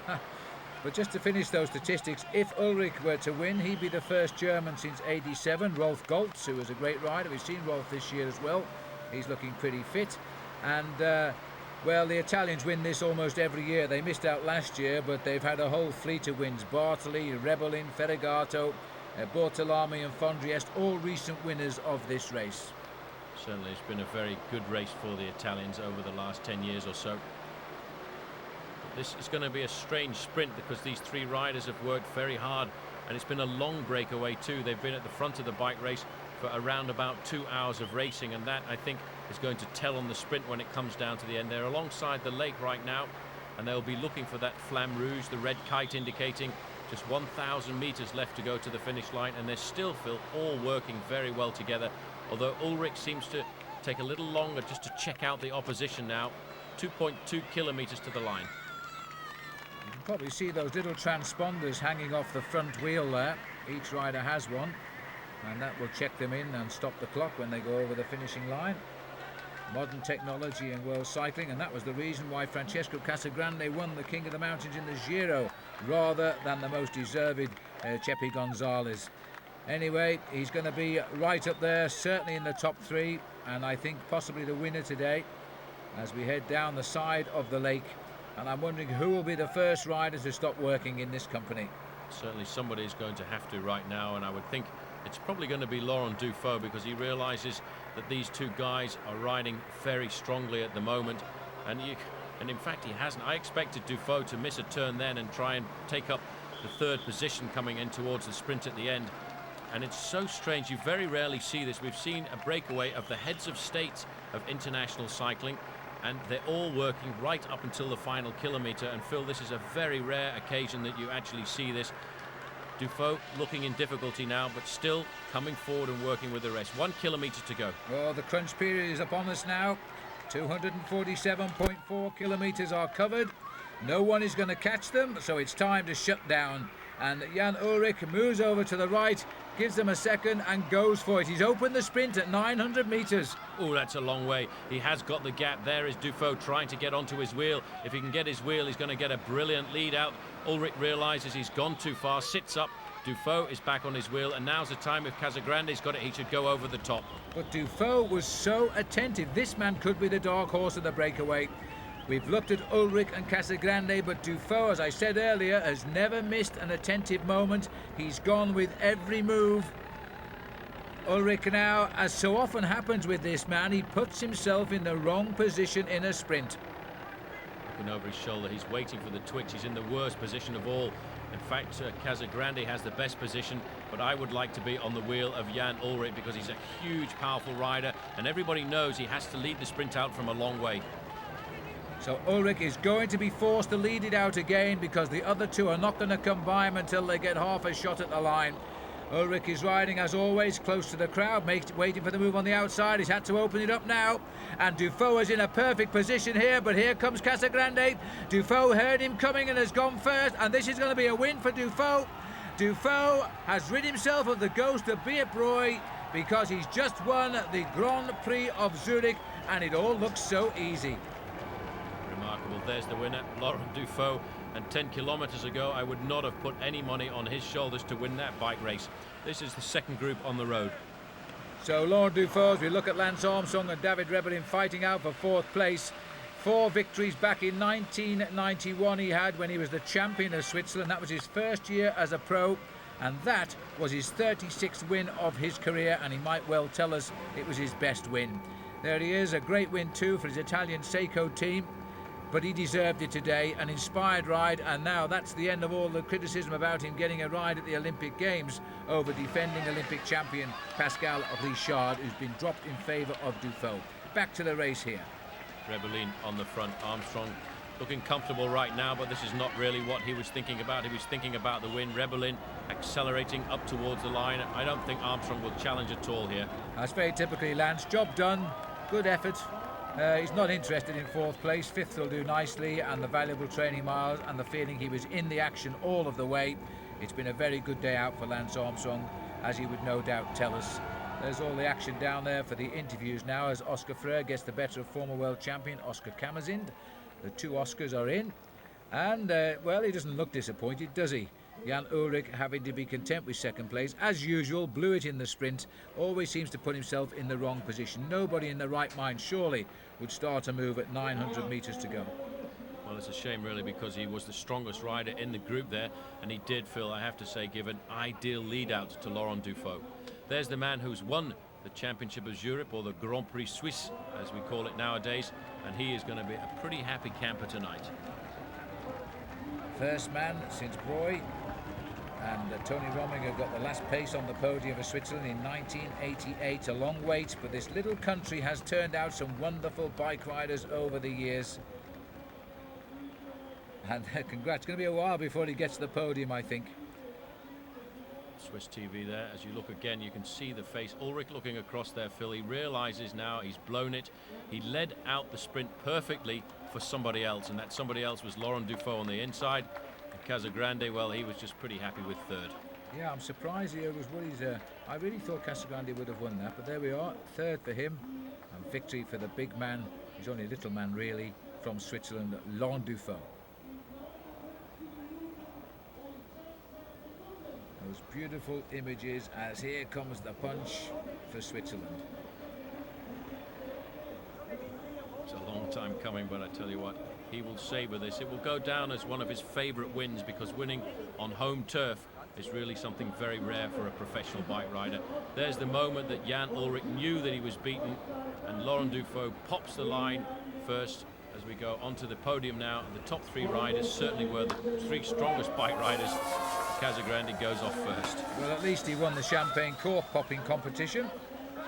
S1: But just to finish those statistics, if Ulrich were to win, he'd be the first German since '87. Rolf Goltz, who was a great rider. We've seen Rolf this year as well. He's looking pretty fit. And, well, the Italians win this almost every year. They missed out last year, but they've had a whole fleet of wins. Bartoli, Rebellin, Ferragato, Bortolami and Fondriest, all recent winners of this race.
S2: Certainly it's been a very good race for the Italians over the last 10 years or so. This is going to be a strange sprint, because these three riders have worked very hard, and it's been a long breakaway too. They've been at the front of the bike race for around about 2 hours of racing, and that, I think, is going to tell on the sprint when it comes down to the end. They're alongside the lake right now, and they'll be looking for that flamme rouge, the red kite indicating just 1,000 meters left to go to the finish line, and they're still, Phil, all working very well together, although Ulrich seems to take a little longer just to check out the opposition now. 2.2 kilometers to the line.
S1: You can probably see those little transponders hanging off the front wheel there. Each rider has one, and that will check them in and stop the clock when they go over the finishing line. Modern technology in world cycling, and that was the reason why Francesco Casagrande won the King of the Mountains in the Giro rather than the most deserved Chepi Gonzalez. Anyway, he's going to be right up there, certainly in the top three, and I think possibly the winner today, as we head down the side of the lake And I'm wondering who will be the first rider to stop working in this company.
S2: Certainly somebody is going to have to right now, and I would think it's probably going to be Laurent Dufaux, because he realizes that these two guys are riding very strongly at the moment, and in fact he hasn't. I expected Dufaux to miss a turn then and try and take up the third position coming in towards the sprint at the end. And it's so strange, you very rarely see this. We've seen a breakaway of the heads of state of international cycling, and they're all working right up until the final kilometre. And Phil, this is a very rare occasion that you actually see this. Dufaux looking in difficulty now, but still coming forward and working with the rest. 1 kilometre to go.
S1: Well, the crunch period is upon us now. 247.4 kilometres are covered. No one is going to catch them, so it's time to shut down. And Jan Ullrich moves over to the right, gives them a second and goes for it. He's opened the sprint at 900 metres.
S2: Oh, that's a long way. He has got the gap. There is Dufaux trying to get onto his wheel. If he can get his wheel, he's going to get a brilliant lead out. Ullrich realises he's gone too far, sits up. Dufaux is back on his wheel, and now's the time. If Casagrande's got it, he should go over the top.
S1: But Dufaux was so attentive. This man could be the dark horse of the breakaway. We've looked at Ullrich and Casagrande, but Dufaux, as I said earlier, has never missed an attentive moment. He's gone with every move. Ullrich now, as so often happens with this man, he puts himself in the wrong position in a sprint.
S2: Looking over his shoulder, he's waiting for the twitch. He's in the worst position of all. In fact, Casagrande has the best position, but I would like to be on the wheel of Jan Ullrich, because he's a huge, powerful rider, and everybody knows he has to lead the sprint out from a long way.
S1: So Ullrich is going to be forced to lead it out again, because the other two are not going to come by him until they get half a shot at the line. Ullrich is riding, as always, close to the crowd, waiting for the move on the outside. He's had to open it up now, and Dufaux is in a perfect position here, but here comes Casagrande. Dufaux heard him coming and has gone first, and this is going to be a win for Dufaux. Dufaux has rid himself of the ghost of Beat Broy, because he's just won the Grand Prix of Zurich, and it all looks so easy.
S2: Remarkable. There's the winner, Laurent Dufaux. And 10 kilometres ago, I would not have put any money on his shoulders to win that bike race. This is the second group on the road.
S1: So Laurent Dufaux, as we look at Lance Armstrong and David Rebellin fighting out for fourth place. 4 victories back in 1991 he had when he was the champion of Switzerland. That was his first year as a pro, and that was his 36th win of his career, and he might well tell us it was his best win. There he is, a great win too for his Italian Seiko team. But he deserved it today, an inspired ride, and now that's the end of all the criticism about him getting a ride at the Olympic Games over defending Olympic champion Pascal Richard, who's been dropped in favour of Dufaux. Back to the race here.
S2: Rebellin on the front, Armstrong looking comfortable right now, but this is not really what he was thinking about. He was thinking about the win. Rebellin accelerating up towards the line. I don't think Armstrong will challenge at all here.
S1: That's very typically Lance. Job done, good effort. He's not interested in fourth place. Fifth will do nicely, and the valuable training miles and the feeling he was in the action all of the way. It's been a very good day out for Lance Armstrong, as he would no doubt tell us. There's all the action down there for the interviews now, as Oscar Freire gets the better of former world champion Oscar Kamazind. The 2 Oscars are in, and well, he doesn't look disappointed, does he? Jan Ullrich having to be content with second place. As usual, blew it in the sprint. Always seems to put himself in the wrong position. Nobody in their right mind, surely, would start a move at 900 metres to go.
S2: Well, it's a shame, really, because he was the strongest rider in the group there, and he did, Phil, I have to say, give an ideal lead-out to Laurent Dufaux. There's the man who's won the Championship of Zurich, or the Grand Prix Suisse, as we call it nowadays, and he is going to be a pretty happy camper tonight.
S1: First man since Broy. And Tony Rominger got the last pace on the podium for Switzerland in 1988. A long wait, but this little country has turned out some wonderful bike riders over the years. And congrats, it's going to be a while before he gets to the podium, I think.
S2: Swiss TV there. As you look again, you can see the face. Ullrich looking across there, Phil. He realises now he's blown it. He led out the sprint perfectly for somebody else, and that somebody else was Laurent Dufaux on the inside. Casagrande, well, he was just pretty happy with third.
S1: Yeah, I'm surprised he was what he's. I really thought Casagrande would have won that, but there we are, third for him, and victory for the big man. He's only a little man, really, from Switzerland, Laurent Dufaux. Those beautiful images as here comes the punch for Switzerland.
S2: It's a long time coming, but I tell you what, he will savour this. It will go down as one of his favourite wins, because winning on home turf is really something very rare for a professional bike rider. There's the moment that Jan Ullrich knew that he was beaten, and Laurent Dufaux pops the line first as we go onto the podium now. The top three riders certainly were the three strongest bike riders. Casagrande goes off first.
S1: Well, at least he won the champagne cork popping competition,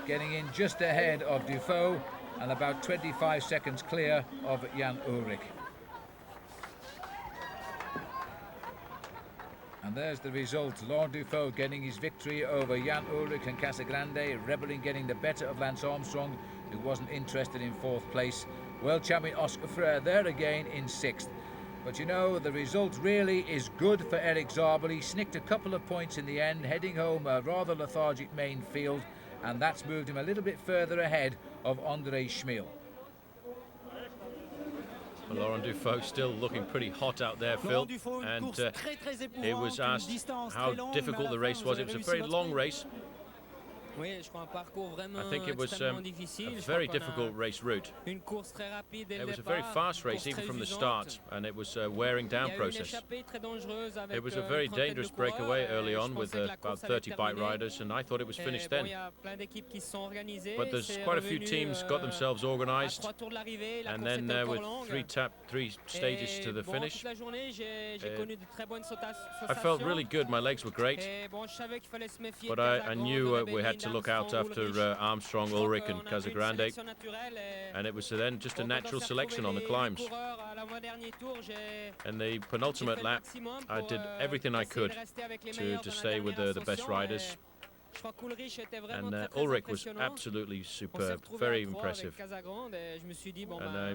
S1: getting in just ahead of Dufaux and about 25 seconds clear of Jan Ullrich. And there's the result. Laurent Dufaux getting his victory over Jan Ullrich and Casagrande. Rebelling getting the better of Lance Armstrong, who wasn't interested in fourth place. World champion Oscar Freire there again in sixth. But you know, the result really is good for Eric Zabel. He snicked a couple of points in the end, heading home a rather lethargic main field, and that's moved him a little bit further ahead of André Schmiel.
S2: Well, Laurent Dufaux still looking pretty hot out there, Phil, and he was asked how difficult the race was. It was a very long race. I think it was a very difficult race route. It was a very fast race even from the start, and it was a wearing down process. It was a very dangerous breakaway early on with about 30 bike riders, and I thought it was finished then. But there's quite a few teams got themselves organised, and then with three stages to the finish, I felt really good. My legs were great, but I knew we had to look out after Armstrong, Ullrich and Casagrande, and it was then just a natural selection on the climbs. And the penultimate lap, I did everything I could to stay with the best riders. And Ullrich was absolutely superb, very impressive. And I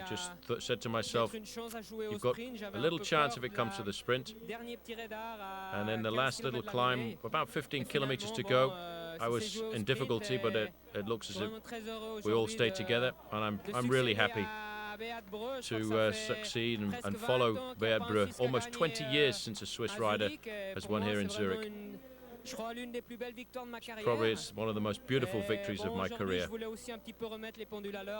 S2: just said to myself, you've got a little chance if it comes to the sprint. And then the last little climb, about 15 kilometers to go, I was in difficulty, but it looks as if we all stayed together, and I'm really happy to succeed and follow Beat Breux. Almost 20 years since a Swiss rider has won here in Zurich. Probably it's one of the most beautiful victories of my career.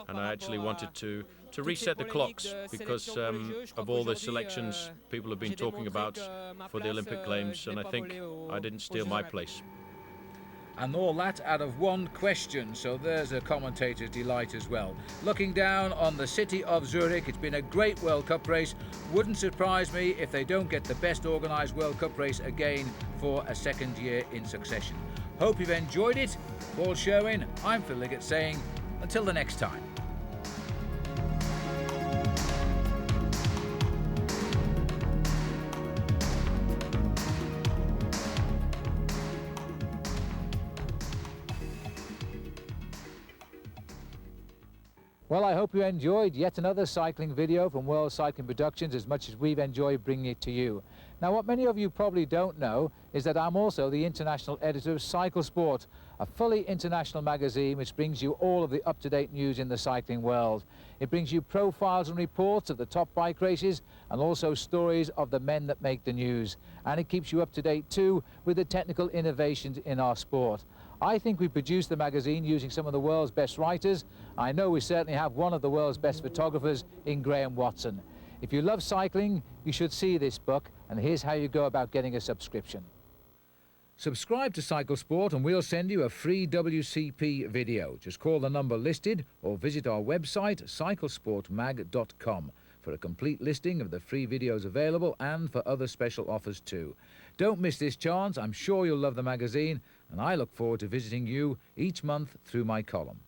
S2: And I actually wanted to reset the clocks because of all the selections people have been talking about for the Olympic Games, and I think I didn't steal my place.
S1: And all that out of one question, so there's a commentator's delight as well. Looking down on the city of Zurich, it's been a great World Cup race. Wouldn't surprise me if they don't get the best organised World Cup race again for a second year in succession. Hope you've enjoyed it. Paul Sherwen, I'm Phil Liggett saying, until the next time. Well, I hope you enjoyed yet another cycling video from World Cycling Productions as much as we've enjoyed bringing it to you. Now, what many of you probably don't know is that I'm also the international editor of Cycle Sport, a fully international magazine which brings you all of the up-to-date news in the cycling world. It brings you profiles and reports of the top bike races and also stories of the men that make the news. And it keeps you up to date too with the technical innovations in our sport. I think we produced the magazine using some of the world's best writers. I know we certainly have one of the world's best photographers in Graham Watson. If you love cycling, you should see this book, and here's how you go about getting a subscription. Subscribe to Cycle Sport and we'll send you a free WCP video. Just call the number listed or visit our website cyclesportmag.com for a complete listing of the free videos available and for other special offers too. Don't miss this chance. I'm sure you'll love the magazine, and I look forward to visiting you each month through my column.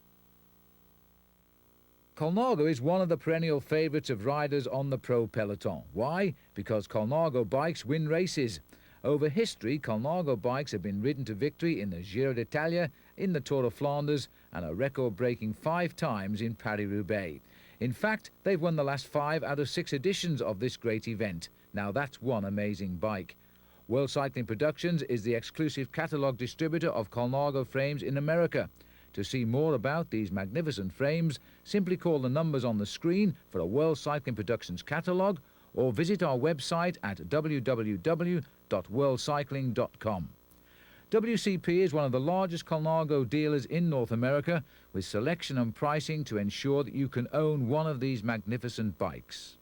S1: Colnago is one of the perennial favourites of riders on the pro peloton. Why? Because Colnago bikes win races. Over history, Colnago bikes have been ridden to victory in the Giro d'Italia, in the Tour of Flanders, and a record-breaking 5 times in Paris-Roubaix. In fact, they've won the last 5 out of 6 editions of this great event. Now that's one amazing bike. World Cycling Productions is the exclusive catalogue distributor of Colnago frames in America. To see more about these magnificent frames, simply call the numbers on the screen for a World Cycling Productions catalogue or visit our website at www.worldcycling.com. WCP is one of the largest Colnago dealers in North America, with selection and pricing to ensure that you can own one of these magnificent bikes.